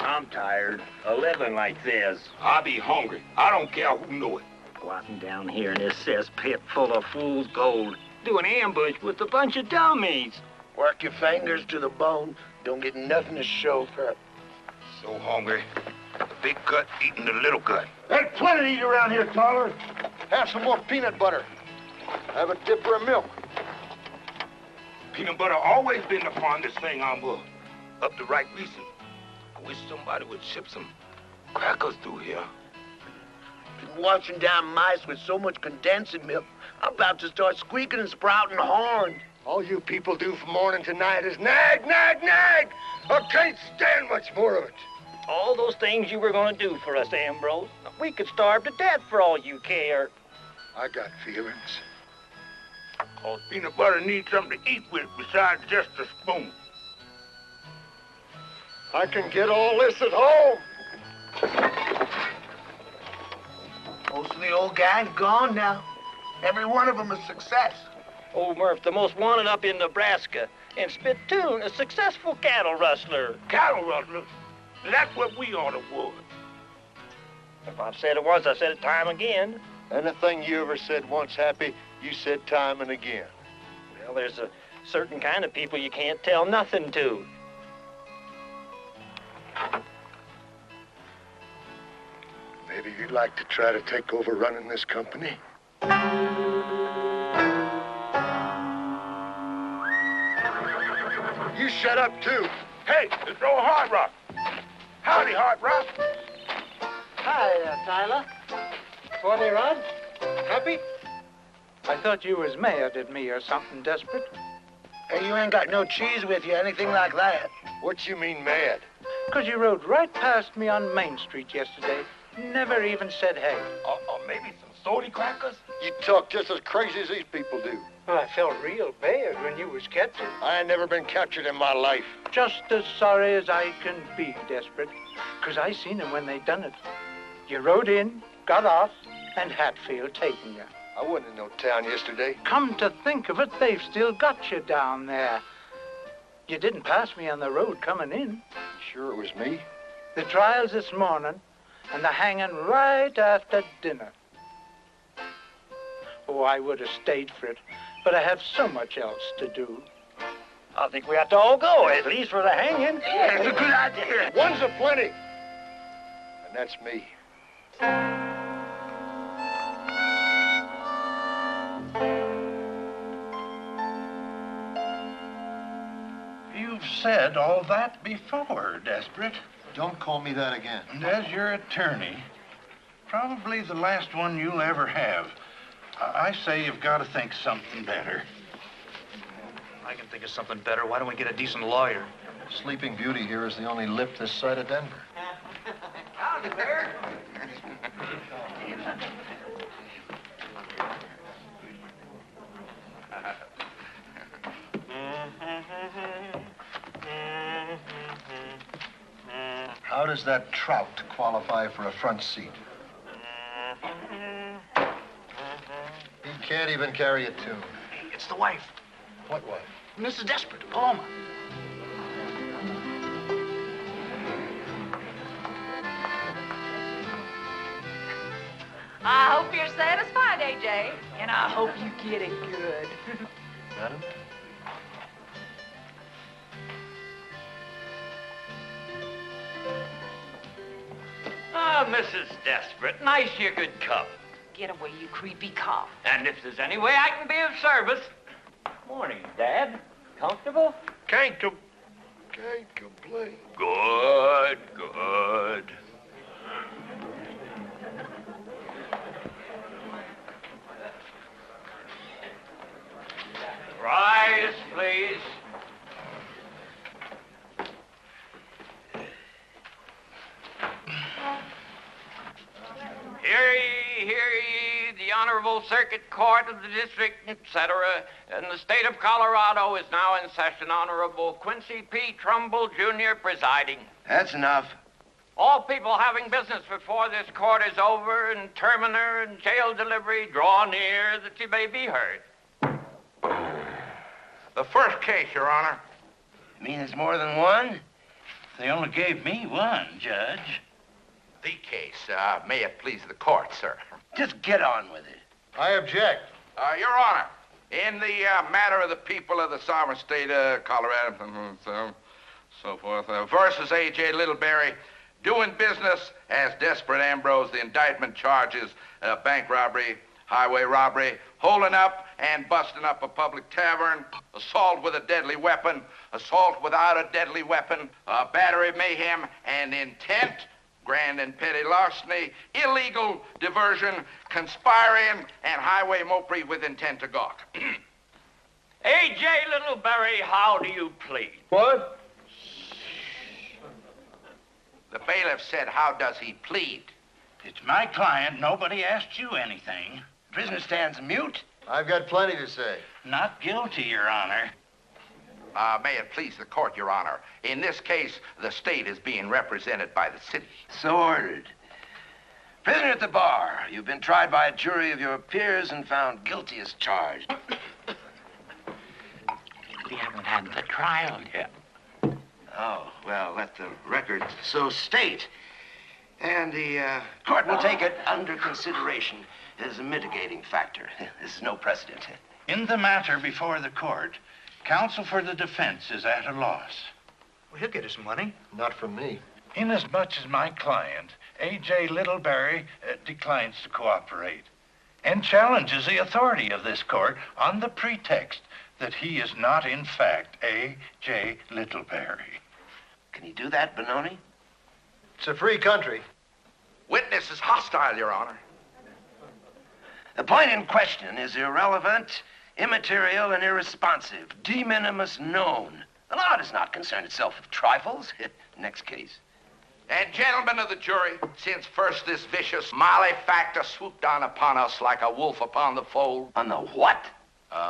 I'm tired of living like this. I be hungry. I don't care who know it. Squatting down here in this cesspit full of fool's gold, doing ambush with a bunch of dummies. Work your fingers to the bone. Don't get nothing to show for it. So hungry. The big gut eating the little gut. There's plenty to eat around here, Toller. Have some more peanut butter. Have a dipper of milk. Peanut butter always been the fondest thing on board. Up the right reason. I wish somebody would ship some crackers through here. Been washing down mice with so much condensed milk, I'm about to start squeaking and sprouting horns. All you people do from morning to night is nag, nag, nag. I can't stand much more of it. All those things you were going to do for us, Ambrose. We could starve to death for all you care. I got feelings. 'Cause peanut butter needs something to eat with besides just a spoon. I can get all this at home. Most of the old gang's gone now. Every one of them a success. Old Murph, the most wanted up in Nebraska. And Spittoon, a successful cattle rustler. Cattle rustler? That's what we ought to would. If I've said it once, I said it time again. Anything you ever said once, Happy, you said time and again. Well, there's a certain kind of people you can't tell nothing to. Maybe you'd like to try to take over running this company? You shut up, too. Hey, it's old Hard Rock. Howdy, Hard Rock. Hi, Tyler. 40 Rod? Happy? I thought you was mad at me or something desperate. Hey, you ain't got no cheese with you, anything like that. What you mean mad? 'Cause you rode right past me on Main Street yesterday. Never even said hey. Or maybe some salty crackers? You talk just as crazy as these people do. Well, I felt real bad when you was captured. I ain't never been captured in my life. Just as sorry as I can be, Desperate. 'Cause I seen them when they done it. You rode in, got off, and Hatfield taking you. I wasn't in no town yesterday. Come to think of it, they've still got you down there. You didn't pass me on the road coming in. Sure it was me? The trial's this morning, and the hanging right after dinner. Oh, I would have stayed for it, but I have so much else to do. I think we have to all go, at least for the hanging. Yeah, it's a good idea. One's a plenty. And that's me. You've said all that before, Desperate. Don't call me that again. And as your attorney, probably the last one you'll ever have. I say you've got to think something better. I can think of something better. Why don't we get a decent lawyer? Sleeping Beauty here is the only lip this side of Denver. Howdy, Bear. How does that trout qualify for a front seat? He can't even carry a tune. It's the wife. What wife? Mrs. Desperate, Paloma. I hope you're satisfied, AJ. And I hope you get it good. Madam? Ah, Mrs. Desperate, nice you could come. Get away, you creepy cop. And if there's any way I can be of service. Morning, Dad. Comfortable? Can't complain. Good, good. Rise, please. Hear ye, the Honorable Circuit Court of the District, etc., in the state of Colorado is now in session. Honorable Quincy P. Trumbull, Jr., presiding. That's enough. All people having business before this court is over, and terminer and jail delivery draw near that you may be heard. The first case, Your Honor. You mean there's more than one? They only gave me one, Judge. The case. May it please the court, sir. Just get on with it. I object. Your Honor, in the matter of the people of the sovereign state of Colorado, so forth, versus A.J. Littleberry, doing business as Desperate Ambrose, the indictment charges bank robbery, highway robbery, holding up and busting up a public tavern, assault with a deadly weapon, assault without a deadly weapon, battery, mayhem, and intent, grand and petty larceny, illegal diversion, conspiring, and highway mopery with intent to gawk. A.J. Littleberry, how do you plead? What? The bailiff said, how does he plead? It's my client. Nobody asked you anything. Prisoner stands mute. I've got plenty to say. Not guilty, Your Honor. May it please the court, Your Honor. In this case, the state is being represented by the city. So ordered. Prisoner at the bar, you've been tried by a jury of your peers and found guilty as charged. We haven't had the trial yet. Oh, well, let the record so state. And the court will take it under consideration as a mitigating factor. This is no precedent. In the matter before the court, counsel for the defense is at a loss. Well, he'll get his money. Not from me. Inasmuch as my client, A.J. Littleberry, declines to cooperate and challenges the authority of this court on the pretext that he is not, in fact, A.J. Littleberry. Can he do that, Benoni? It's a free country. Witness is hostile, Your Honor. The point in question is irrelevant, immaterial, and irresponsive. De minimis known. The law does not concern itself with trifles. Next case. And gentlemen of the jury, since first this vicious malefactor swooped down upon us like a wolf upon the fold. On the what?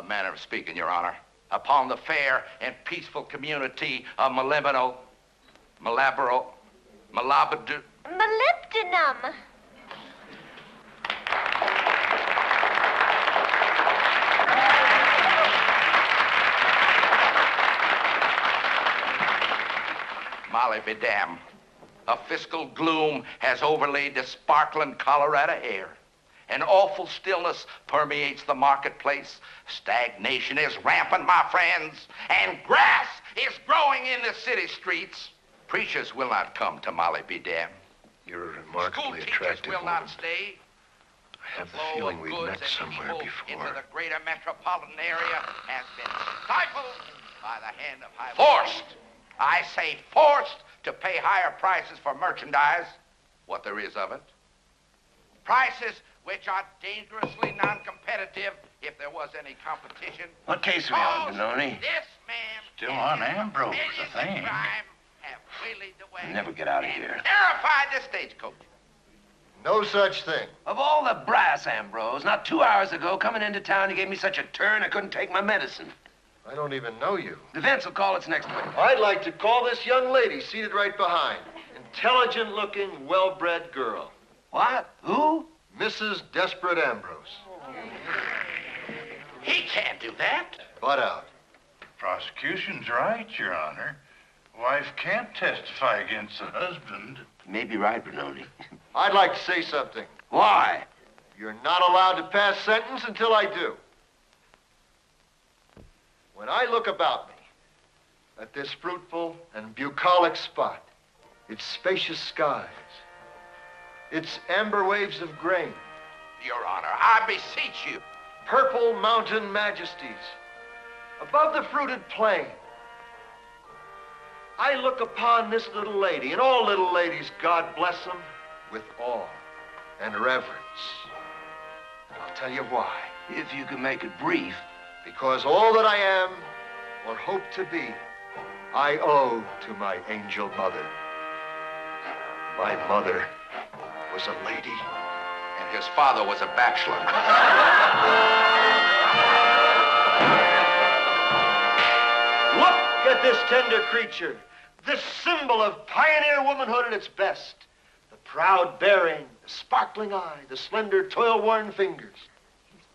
Manner of speaking, Your Honor. Upon the fair and peaceful community of Molybdenum. Molly be damned. A fiscal gloom has overlaid the sparkling Colorado air. An awful stillness permeates the marketplace. Stagnation is rampant, my friends, and grass is growing in the city streets. Preachers will not come to Molly be damned. You're a remarkably attractive will woman. not stay. I have the feeling we've met somewhere before. Into the greater metropolitan area has been stifled by the hand of high. Forced, I say forced, to pay higher prices for merchandise, what there is of it. Prices which are dangerously non-competitive if there was any competition. What case are we on, Benoni? This man Still on Ambrose, I think. have waylaid the way. Never get out of here. Terrified the stagecoach. No such thing. Of all the brass, Ambrose, not 2 hours ago, coming into town, you gave me such a turn I couldn't take my medicine. I don't even know you. Defense will call its next witness. I'd like to call this young lady seated right behind. Intelligent-looking, well-bred girl. What? Who? Mrs. Desperate Ambrose. He can't do that. Butt out. Prosecution's right, Your Honor. Wife can't testify against the husband. You may be right, Benoni. I'd like to say something. Why? You're not allowed to pass sentence until I do. When I look about me at this fruitful and bucolic spot, its spacious skies, its amber waves of grain, Your Honor, I beseech you. purple mountain majesties, above the fruited plain, I look upon this little lady, and all little ladies, God bless them, with awe and reverence. And I'll tell you why. If you can make it brief. Because all that I am, or hope to be, I owe to my angel mother. My mother was a lady. And his father was a bachelor. Look at this tender creature, this symbol of pioneer womanhood at its best. The proud bearing, the sparkling eye, the slender, toil-worn fingers.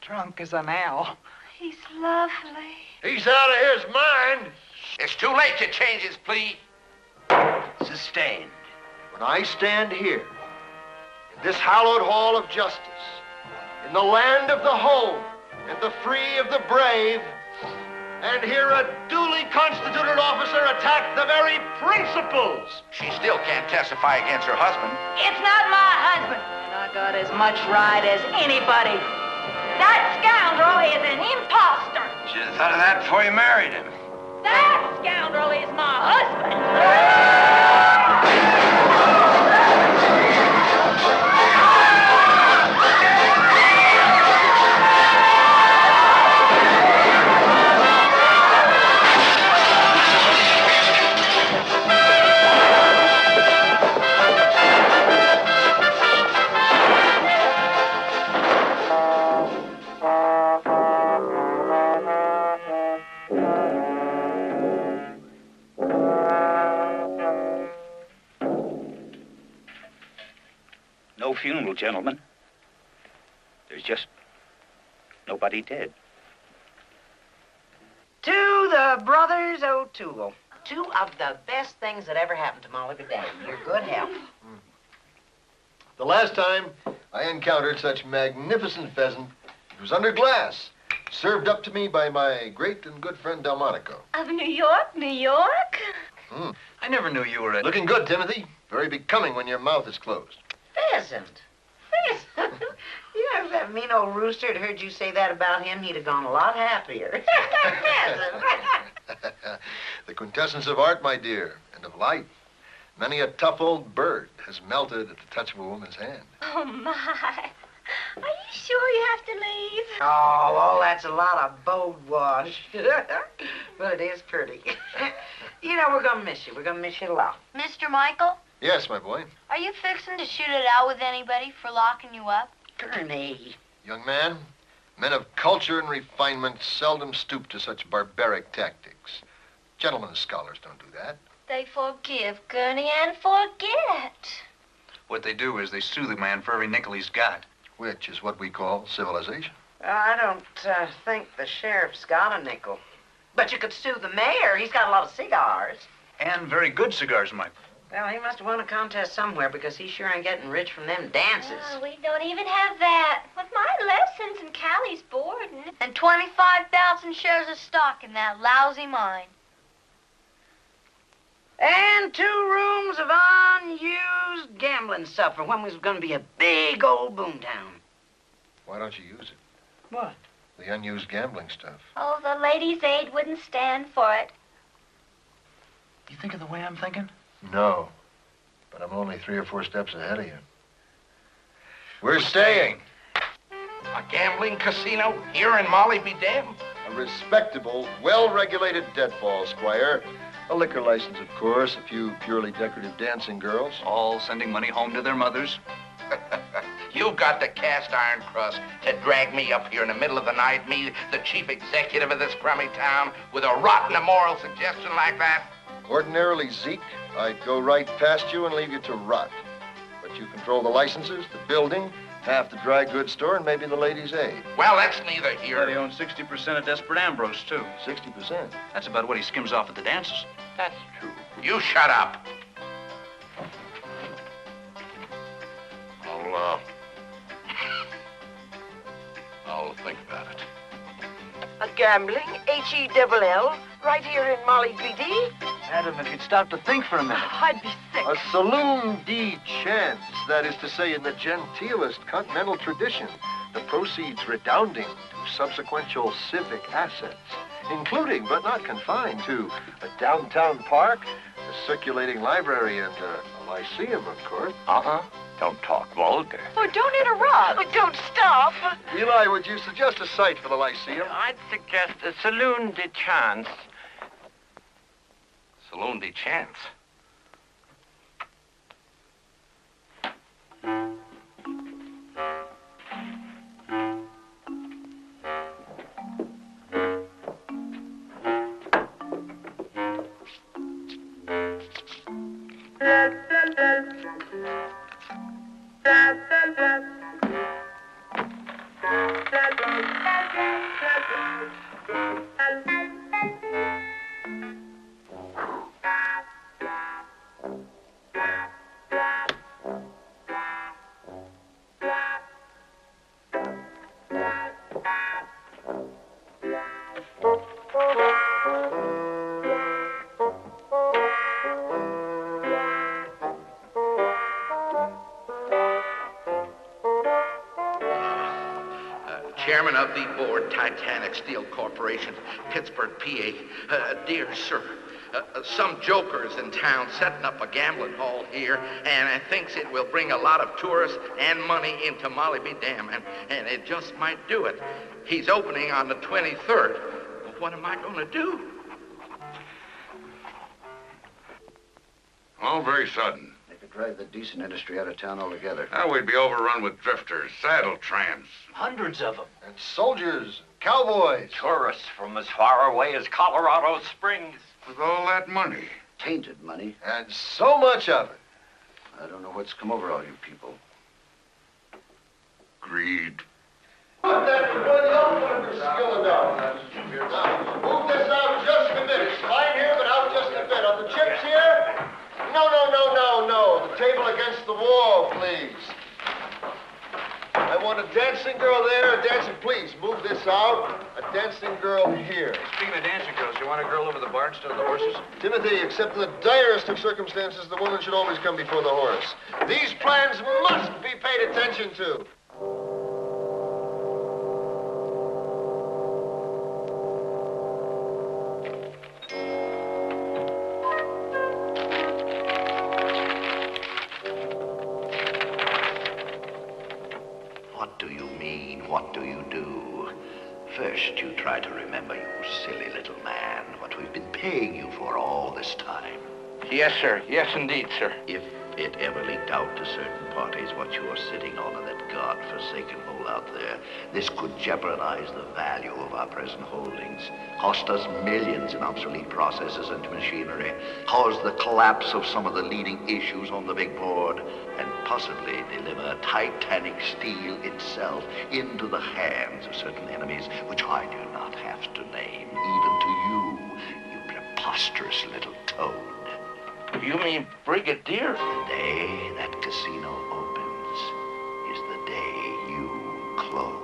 Drunk as an owl. He's lovely. He's out of his mind. It's too late to change his plea. Sustained. When I stand here, in this hallowed hall of justice, in the land of the home and the free of the brave, and hear a duly constituted officer attack the very principles. She still can't testify against her husband. It's not my husband. And I got as much right as anybody. That scoundrel is an imposter. Should have thought of that before you married him. That scoundrel is my husband. No funeral, gentlemen. There's just nobody dead. To the brothers O'Toole. Two of the best things that ever happened to Molly Badam. Your good health. The last time I encountered such magnificent pheasant, it was under glass, served up to me by my great and good friend Delmonico. Of New York, New York? I never knew you were looking good, Timothy. Very becoming when your mouth is closed. Pheasant. Pheasant. You know, if that mean old rooster had heard you say that about him, he'd have gone a lot happier. Pheasant. The quintessence of art, my dear, and of life. Many a tough old bird has melted at the touch of a woman's hand. Oh, my. Are you sure you have to leave? Oh, that's a lot of bold wash. But it is pretty. You know, we're gonna miss you. We're gonna miss you a lot. Mr. Michael, Yes, my boy. are you fixing to shoot it out with anybody for locking you up? Gurney. Young man, men of culture and refinement seldom stoop to such barbaric tactics. Gentlemen and scholars don't do that. They forgive, Gurney, and forget. What they do is they sue the man for every nickel he's got. Which is what we call civilization. I don't think the sheriff's got a nickel. But you could sue the mayor. He's got a lot of cigars. And very good cigars, Mike. Well, he must have won a contest somewhere because he sure ain't getting rich from them dances. Oh, we don't even have that. With my lessons and Callie's boarding. And 25,000 shares of stock in that lousy mine. And 2 rooms of unused gambling stuff for when we was going to be a big old boomtown. Why don't you use it? What? The unused gambling stuff. Oh, the ladies' aid wouldn't stand for it. You think of the way I'm thinking? No. But I'm only 3 or 4 steps ahead of you. We're staying. A gambling casino here in Molly be damned. A respectable, well-regulated deadfall, Squire. A liquor license, of course, a few purely decorative dancing girls. All sending money home to their mothers. You've got the cast iron crust to drag me up here in the middle of the night, me, the chief executive of this crummy town, with a rotten immoral suggestion like that? Ordinarily, Zeke, I'd go right past you and leave you to rot. But you control the licenses, the building, half the dry goods store, and maybe the ladies' aid. Well, that's neither here. He owns 60% of Desperate Ambrose, too. 60%? That's about what he skims off at the dances. That's true. You shut up. I'll think about it. A gambling, H-E-double-L, right here in Molly BD? Adam, if you'd stop to think for a minute. I'd be sick. A saloon deed chance, that is to say, in the genteelest continental tradition, the proceeds redounding to subsequential civic assets, including but not confined to a downtown park, a circulating library, and a lyceum, of course. Don't talk vulgar. Oh, don't interrupt. Oh, don't stop. Eli, would you suggest a site for the lyceum? I'd suggest a saloon de chance. Saloon de chance. Chairman of the board, Titanic Steel Corporation, Pittsburgh, PA. Dear sir, some joker's in town setting up a gambling hall here, and thinks it will bring a lot of tourists and money into Molly be damned, and it just might do it. He's opening on the 23rd. Well, what am I going to do? All very sudden. They could drive the decent industry out of town altogether. Now we'd be overrun with drifters, saddle tramps. Hundreds of them. And soldiers, cowboys. Tourists from as far away as Colorado Springs. With all that money. Tainted money. And so much of it. I don't know what's come over all you people. Greed. Put that before the old for skill enough. Now, move this out just a bit. It's fine here, but out just a bit. Are the chips here? No. The table against the wall, please. I want a dancing girl there, a dancing, please, move this out. A dancing girl here. Speaking of dancing girls, you want a girl over the bar instead of the horses? Timothy, except in the direst of circumstances, the woman should always come before the horse. These plans must be paid attention to. What do you mean? What do you do? First, you try to remember, you silly little man, what we've been paying you for all this time. Yes, sir. Yes, indeed, sir. If it ever leaked out to certain parties what you are sitting on in that God-forsaken hole out there, this could jeopardize the value of our present holdings, cost us millions in obsolete processes and machinery, cause the collapse of some of the leading issues on the big board, and possibly deliver Titanic steel itself into the hands of certain enemies, which I do not have to name, even to you, you preposterous little toad. You mean Brigadier? The day that casino opens is the day you close.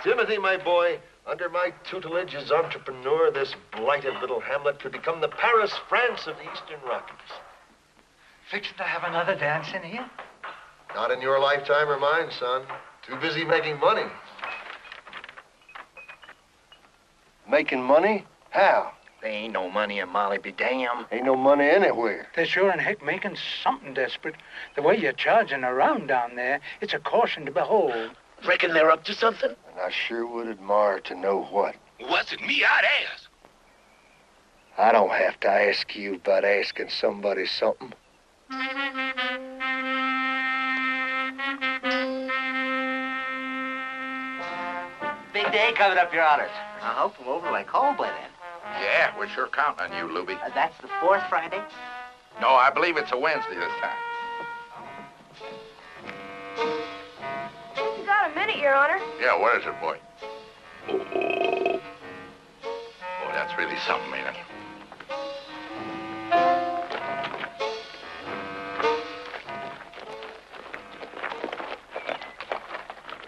Timothy, my boy, under my tutelage as entrepreneur, this blighted little hamlet could become the Paris, France of the Eastern Rockies. Fixing to have another dance in here? Not in your lifetime or mine, son. Too busy making money. Making money? How? There ain't no money in Molly be damned. Ain't no money anywhere. They're sure in heck making something desperate. The way you're charging around down there, it's a caution to behold. Reckon they're up to something? And I sure would admire to know what. Wasn't me, I'd ask. I don't have to ask you about asking somebody something. Big day coming up, Your Honors. I hope we're over like home by then. Yeah, we're sure counting on you, Luby. That's the fourth Friday? No, I believe it's a Wednesday this time. You got a minute, Your Honor. Yeah, what is it, boy? Oh, that's really something, ain't it?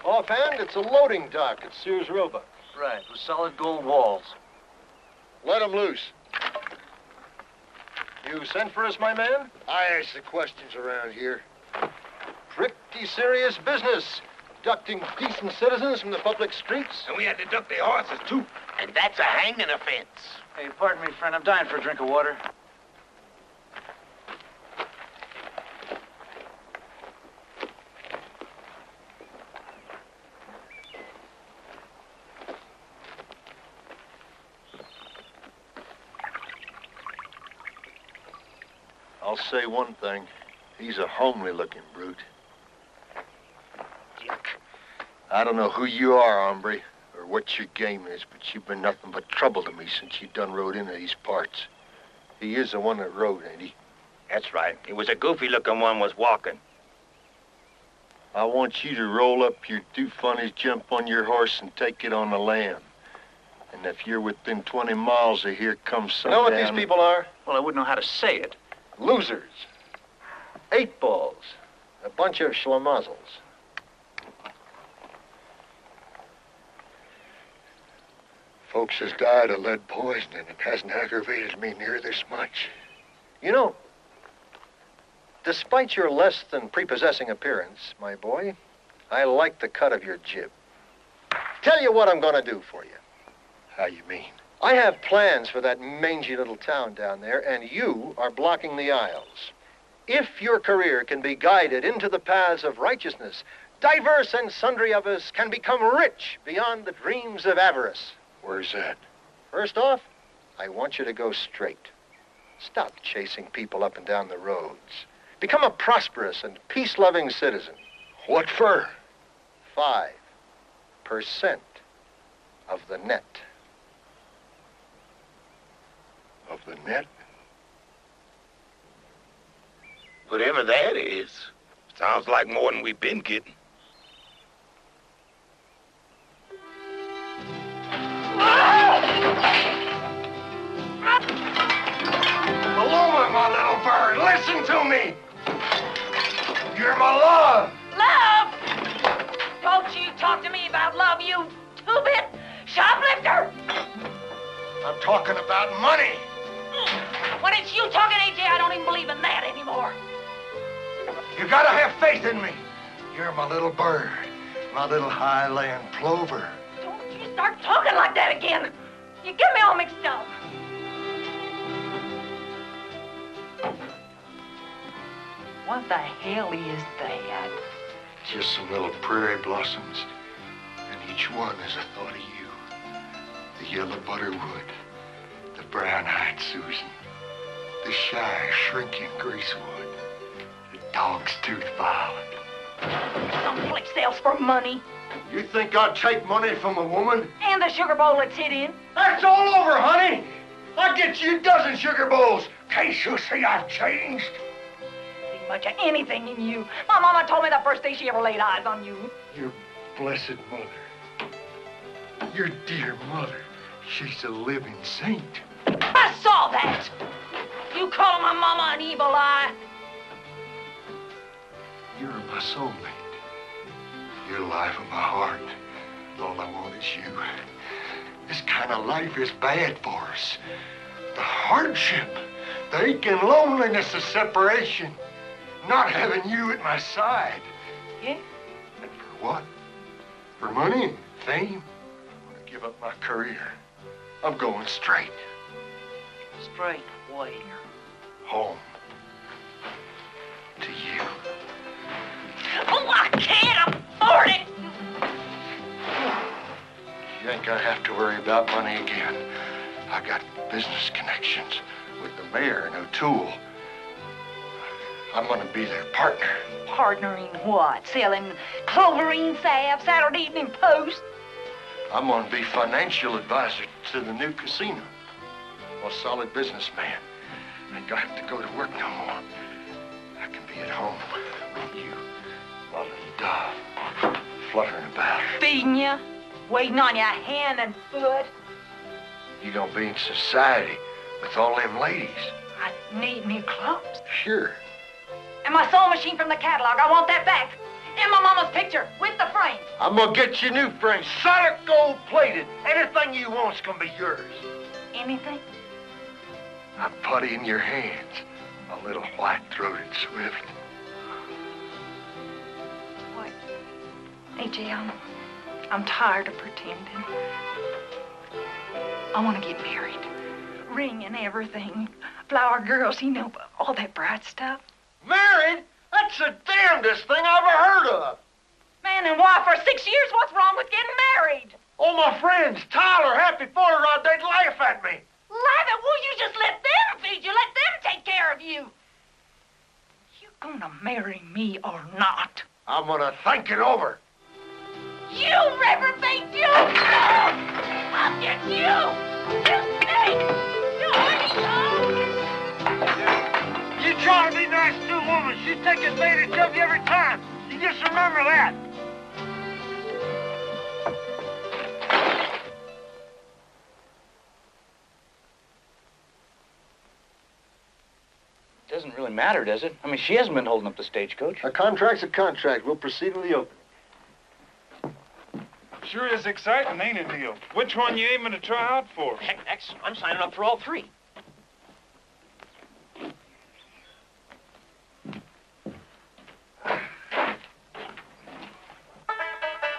Offhand, it's a loading dock at Sears Roebuck. Right, with solid gold walls. Let him loose. You sent for us, my man? I ask the questions around here. Pretty serious business. Abducting decent citizens from the public streets. And we had to duck their horses, too. And that's a hanging offense. Hey, pardon me, friend. I'm dying for a drink of water. I'll say one thing. He's a homely-looking brute. Yuck. I don't know who you are, hombre, or what your game is, but you've been nothing but trouble to me since you done rode into these parts. He is the one that rode, ain't he? That's right. It was a goofy-looking one was walking. I want you to roll up your two funnies, jump on your horse, and take it on the lam. And if you're within 20 miles of here, come sundown... Know what these people are? Well, I wouldn't know how to say it. Losers. 8 balls. A bunch of schlemazzles. Folks has died of lead poisoning, and it hasn't aggravated me near this much. You know, despite your less than prepossessing appearance, my boy, I like the cut of your jib. Tell you what I'm gonna do for you. How you mean? I have plans for that mangy little town down there, and you are blocking the aisles. If your career can be guided into the paths of righteousness, diverse and sundry of us can become rich beyond the dreams of avarice. Where's that? First off, I want you to go straight. Stop chasing people up and down the roads. Become a prosperous and peace-loving citizen. What for? 5% of the net. Of the net? Whatever that is, sounds like more than we've been getting. Paloma, my little bird, listen to me! You're my love! Love? Don't you talk to me about love, you two-bit shoplifter! I'm talking about money! When it's you talking, AJ, I don't even believe in that anymore. You gotta have faith in me. You're my little bird, my little highland plover. Don't you start talking like that again. You get me all mixed up. What the hell is that? Just some little prairie blossoms, and each one is a thought of you. The yellow butterwood, the brown-eyed Susan, the shy, shrinking greasewood, the dog's tooth violet. Someplace else for money. You think I'd take money from a woman? And the sugar bowl it's hid in. That's all over, honey. I'll get you a dozen sugar bowls. Can't you see I've changed? See much of anything in you. My mama told me the first day she ever laid eyes on you. Your blessed mother. Your dear mother. She's a living saint. I saw that. You calling my mama an evil eye? You're my soulmate. You're the life of my heart. All I want is you. This kind of life is bad for us. The hardship, the aching loneliness of separation. Not having you at my side. Yeah? And for what? For money and fame? I'm gonna give up my career. I'm going straight. Straight where? Home. To you. Oh, I can't afford it! You ain't gonna have to worry about money again. I got business connections with the mayor and O'Toole. I'm gonna be their partner. Partner in what? Selling cloverine salve, Saturday Evening Post? I'm gonna be financial advisor to the new casino. I'm a solid businessman. I ain't gonna have to go to work no more. I can be at home with you, my little dove, fluttering about. Feeding you, waiting on your hand and foot. You gonna be in society with all them ladies. I need new clothes. Sure. And my sewing machine from the catalog, I want that back. And my mama's picture with the frame. I'm gonna get you new frames, solid gold plated. Anything you want's gonna be yours. Anything? I'm putty in your hands, a little white-throated swift. What? AJ, I'm tired of pretending. I want to get married. Ring and everything. Flower girls, you know, all that bright stuff. Married? That's the damnedest thing I ever heard of. Man and wife for 6 years, what's wrong with getting married? All my friends, Tyler, Happy, Rod, they'd laugh at me. Laugh at? Well, you just let them feed you. Let them take care of you. You gonna marry me or not? I'm gonna think it over. You reprobate, you! I'll get you! You snake! You horny dog! You try to be nice to a woman, she'll take advantage of you every time. You just remember that. Doesn't really matter, does it? I mean, she hasn't been holding up the stagecoach. A contract's a contract. We'll proceed with the opening. Sure is exciting, ain't it, Neil? Which one you aiming to try out for? Heck, I'm signing up for all three.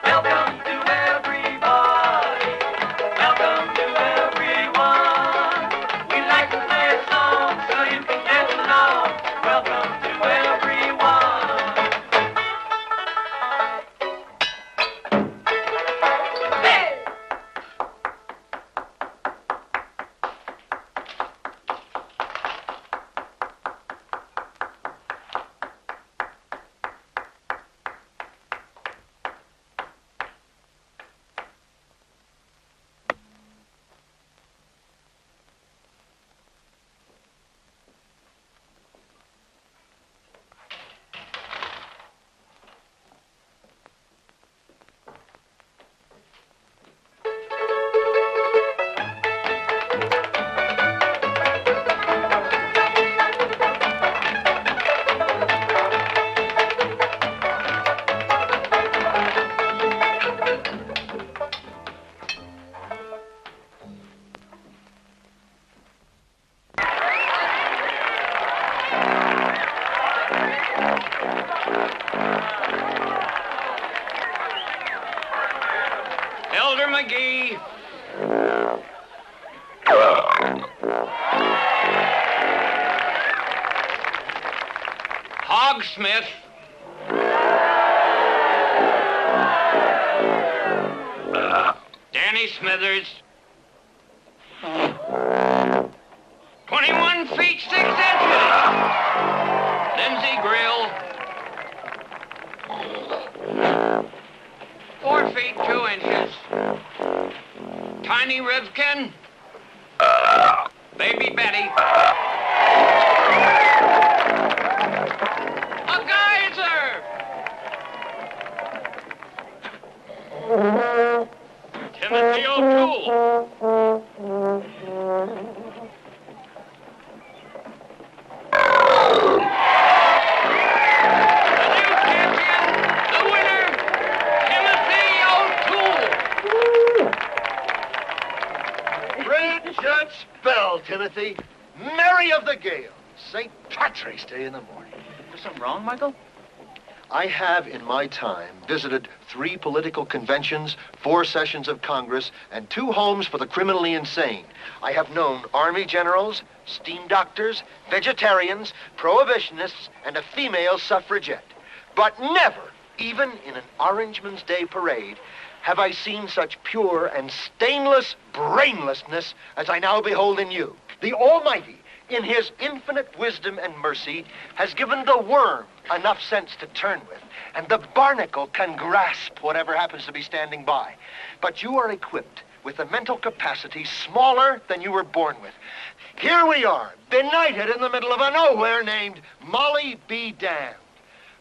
Welcome to everybody. Welcome to everyone. We like to play a song so you can get along. Welcome to everyone. Hey! Elder McGee. Hogsmith. Danny Smithers. 21 feet 6 inches. Lindsay Grill. 4 feet 2 inches. Tiny Rivkin. Baby Betty. A geyser. Timothy O'Toole. Good spell, Timothy. Mary of the Gale. St. Patrick's Day in the morning. Is something wrong, Michael? I have, in my time, visited 3 political conventions, 4 sessions of Congress, and 2 homes for the criminally insane. I have known Army generals, steam doctors, vegetarians, prohibitionists, and a female suffragette. But never, even in an Orangeman's Day parade, have I seen such pure and stainless brainlessness as I now behold in you. The Almighty, in his infinite wisdom and mercy, has given the worm enough sense to turn with, and the barnacle can grasp whatever happens to be standing by. But you are equipped with a mental capacity smaller than you were born with. Here we are, benighted in the middle of a nowhere named Molly be damned.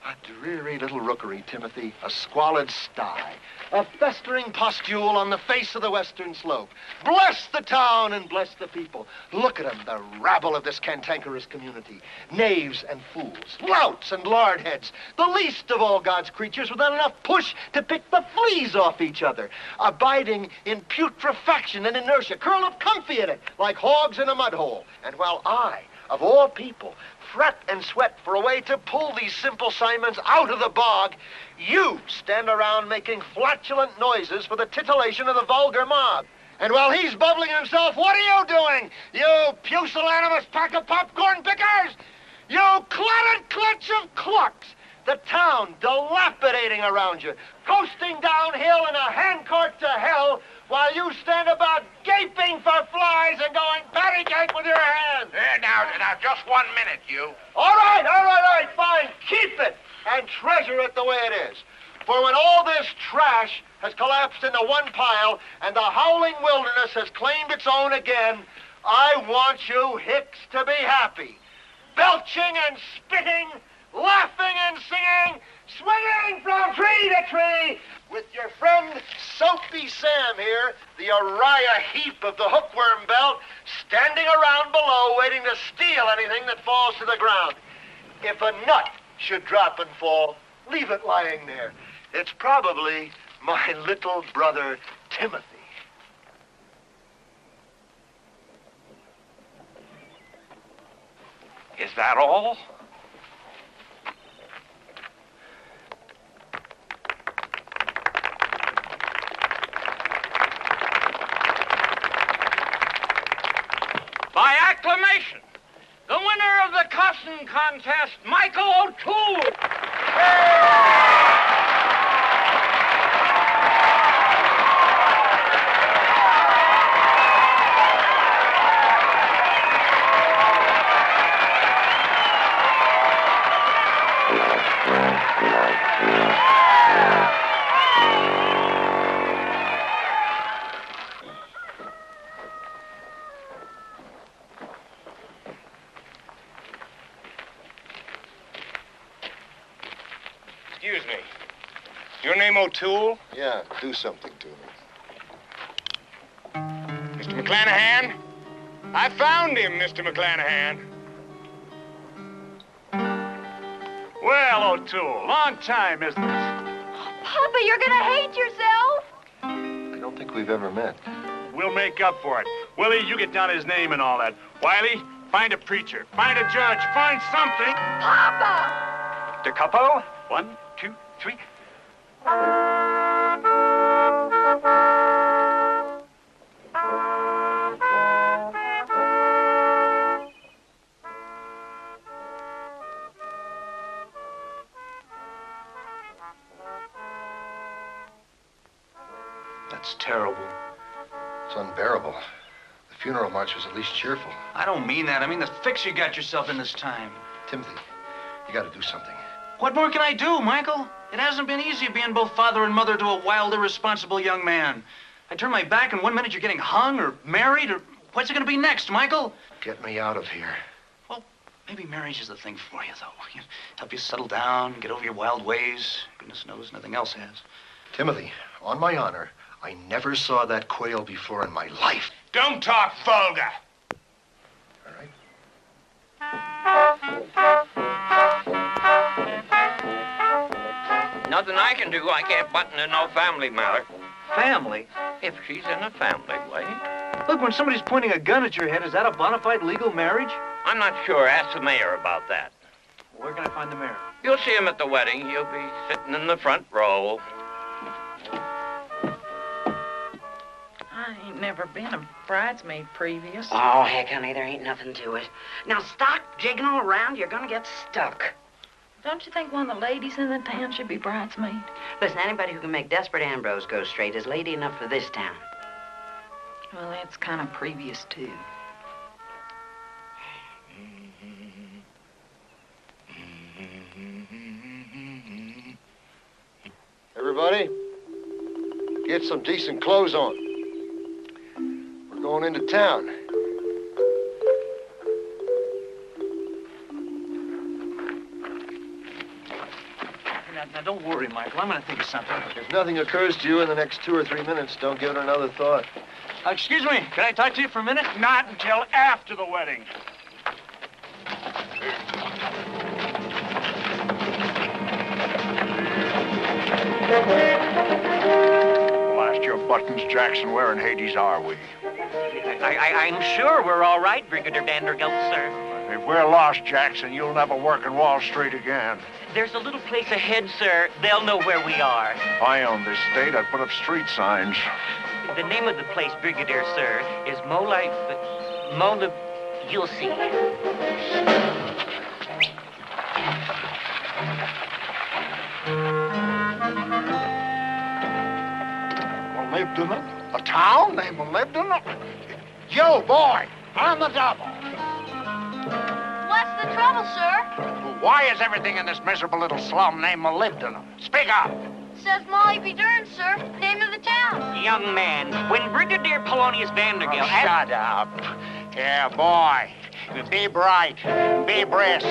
A dreary little rookery, Timothy, a squalid sty, a festering pustule on the face of the western slope. Bless the town and bless the people. Look at them, the rabble of this cantankerous community. Knaves and fools, louts and lardheads, the least of all God's creatures without enough push to pick the fleas off each other, abiding in putrefaction and inertia, curled up comfy in it, like hogs in a mud hole. And while I, of all people, fret and sweat for a way to pull these simple Simons out of the bog, you stand around making flatulent noises for the titillation of the vulgar mob. And while he's bubbling himself, what are you doing, you pusillanimous pack of popcorn pickers? You clotted clutch of clucks. The town dilapidating around you, coasting downhill in a handcart to hell, while you stand about gaping for flies and going patty cake with your hands. Now, just 1 minute, you. All right, fine. Keep it and treasure it the way it is. For when all this trash has collapsed into one pile and the howling wilderness has claimed its own again, I want you hicks to be happy. Belching and spitting, laughing and singing, swinging from tree to tree, with your friend Soapy Sam here, the Uriah Heep of the hookworm belt, standing around below waiting to steal anything that falls to the ground. If a nut should drop and fall, leave it lying there. It's probably my little brother Timothy. Is that all? By acclamation, the winner of the cussing contest, Michael O'Toole. Excuse me. Your name O'Toole? Yeah, do something to me. Mr. McClanahan? I found him, Mr. McClanahan. Well, O'Toole, long time, isn't it? Papa, you're gonna hate yourself. I don't think we've ever met. We'll make up for it. Willie, you get down his name and all that. Wiley, find a preacher, find a judge, find something. Papa! Da capo. 1, 2, 3. That's terrible. It's unbearable. The funeral march was at least cheerful. I don't mean that. I mean the fix you got yourself in this time. Timothy, you gotta do something. What more can I do, Michael? It hasn't been easy being both father and mother to a wild, irresponsible young man. I turn my back and 1 minute you're getting hung or married or what's it gonna be next, Michael? Get me out of here. Well, maybe marriage is the thing for you, though. Help you settle down, get over your wild ways. Goodness knows nothing else has. Timothy, on my honor, I never saw that quail before in my life. Don't talk vulgar. All right. Nothing I can do. I can't button in no family matter. Family? If she's in a family way. Look, when somebody's pointing a gun at your head, is that a bona fide legal marriage? I'm not sure. Ask the mayor about that. Where can I find the mayor? You'll see him at the wedding. He'll be sitting in the front row. I ain't never been a bridesmaid previous. Oh, heck, honey, there ain't nothing to it. Now, stop jigging all around. You're gonna get stuck. Don't you think one of the ladies in the town should be bridesmaid? Listen, anybody who can make Desperate Ambrose go straight is lady enough for this town. Well, that's kind of previous, too. Everybody, get some decent clothes on. We're going into town. Now, don't worry, Michael. I'm going to think of something. If nothing occurs to you in the next 2 or 3 minutes, don't give it another thought. Excuse me. Can I talk to you for a minute? Not until after the wedding. Blast your buttons, Jackson. Where in Hades are we? I'm sure we're all right, Brigadier Vanderbilt, sir. If we're lost, Jackson, you'll never work in Wall Street again. There's a little place ahead, sir. They'll know where we are. If I owned this state, I'd put up street signs. The name of the place, Brigadier, sir, is you'll see. Molybdenum? A town named Molybdenum? Yo, boy, on the double. What's the trouble, sir? Why is everything in this miserable little slum named Molybdenum? Speak up. Says Molly B. Dern, sir. Name of the town. Young man, when Brigadier Polonius Vandergilt... Shut up. Yeah, boy. Be bright. Be brisk.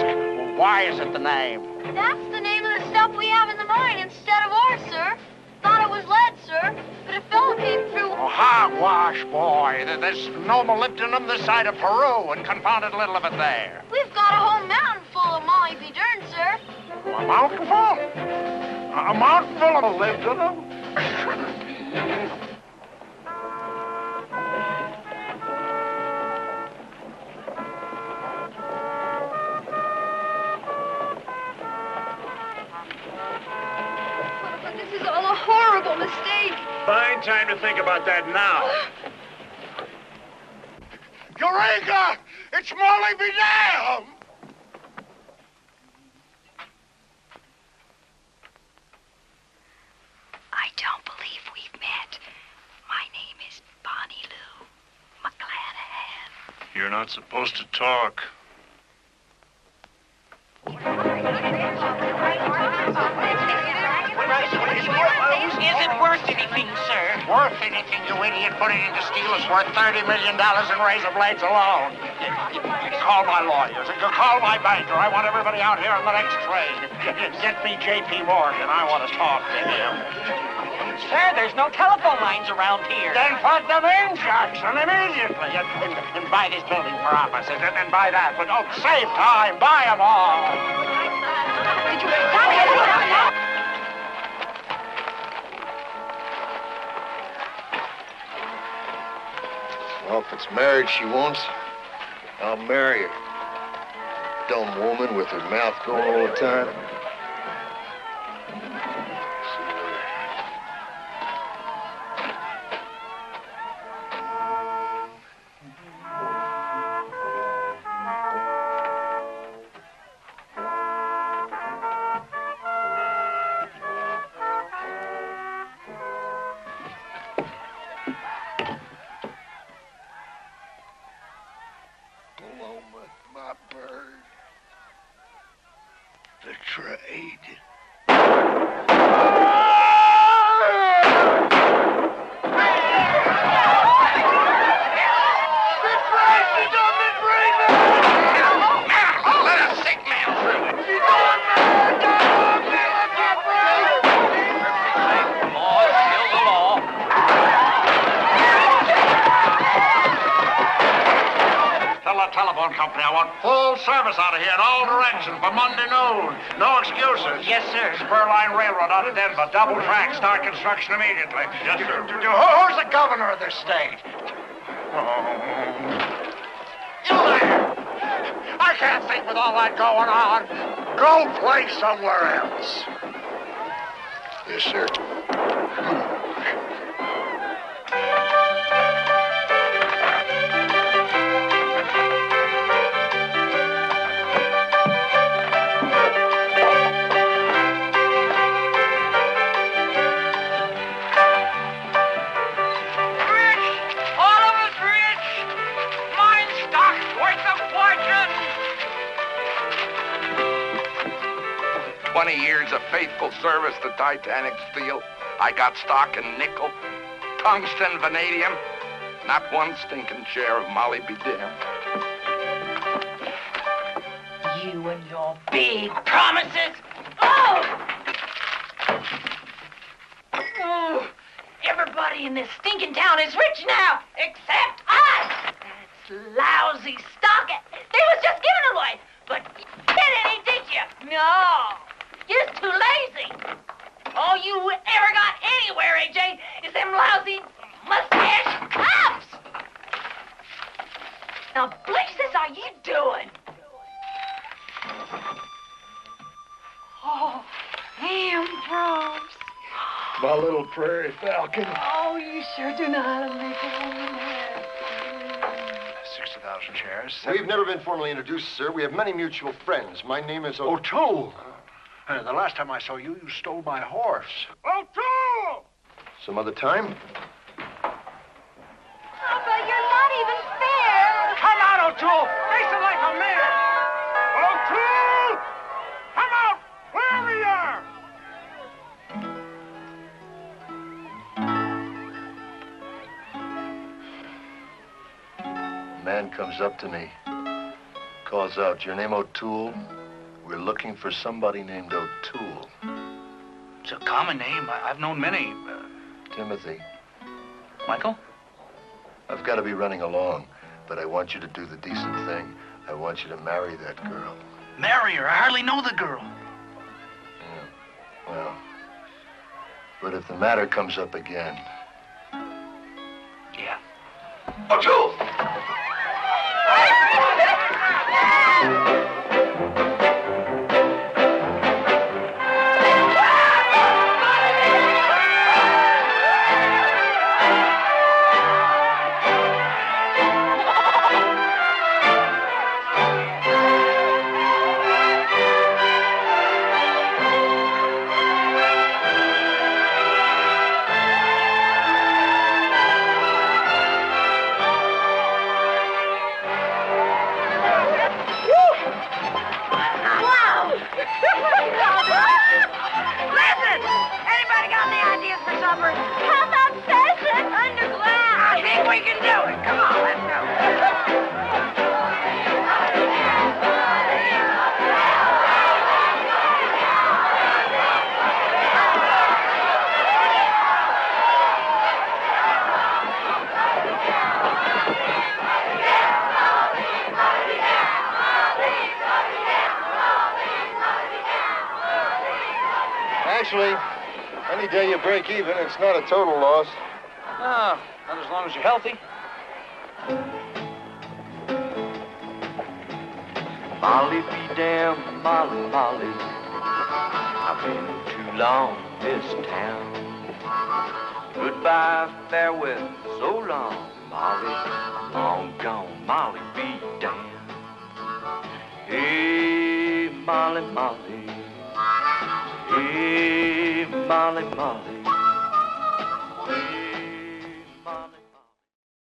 Why is it the name? That's the name of the stuff we have in the mine instead of ore, sir. Thought it was lead, sir, but a fellow came through... Oh, hogwash, boy. There's no molybdenum this side of Peru and confounded little of it there. We've got a whole mountain full of Molly B. Dern, sir. A mountain full? A mountain full of molybdenum? This is all a horrible mistake. Fine time to think about that now. Eureka! It's Molly be damned! I don't believe we've met. My name is Bonnie Lou McClanahan. You're not supposed to talk. Is it worth anything, sir? Worth anything, you idiot. Putting it into steel is worth $30 million in razor blades alone. Call my lawyers. Call my banker. I want everybody out here on the next train. Get me J.P. Morgan. I want to talk to him. Sir, there's no telephone lines around here. Then put them in, Jackson, immediately. And buy this building for offices. And buy that. But don't save time. Buy them all. Well, if it's marriage she wants, I'll marry her. Dumb woman with her mouth going all the time. Out of here in all directions for Monday noon. No excuses. Yes, sir. Spur line railroad out of Denver. Double track. Start construction immediately. Yes, sir. Who's the governor of this state? You there! I can't think with all that going on. Go play somewhere else. Yes, sir. Years of faithful service to Titanic steel. I got stock in nickel, tungsten, vanadium. Not one stinking share of Molly be damned. You and your big promises. Oh! Oh! Everybody in this stinking town is rich now, except us. That's lousy stock. They was just giving it away, but you did any, did you? No. You're too lazy. All you ever got anywhere, AJ, is them lousy mustache cops. Now, blazes are you doing? Oh, Ambrose. My little prairie falcon. Oh, you sure do know how to make a woman happy. 60,000 shares. We've never been formally introduced, sir. We have many mutual friends. My name is O'Toole. The last time I saw you, you stole my horse. O'Toole! Some other time? Papa, you're not even fair. Come on, O'Toole! Face it like a man! O'Toole! Come out! Wherever you are! man comes up to me, calls out, "Your name O'Toole? We're looking for somebody named O'Toole." It's a common name. I've known many. Timothy. Michael? I've got to be running along, but I want you to do the decent thing. I want you to marry that girl. Marry her? I hardly know the girl. Yeah, well, but if the matter comes up again... Yeah. O'Toole! Listen! Anybody got any ideas for supper? How about pheasant underground? I think we can do it. Come on, let's go. Actually, any day you break even, it's not a total loss. Ah, not as long as you're healthy. Molly be damned, Molly, Molly. I've been too long this town. Goodbye, farewell, so long, Molly. Long gone, Molly be damned. Hey, Molly, Molly. Hey, Molly, Molly.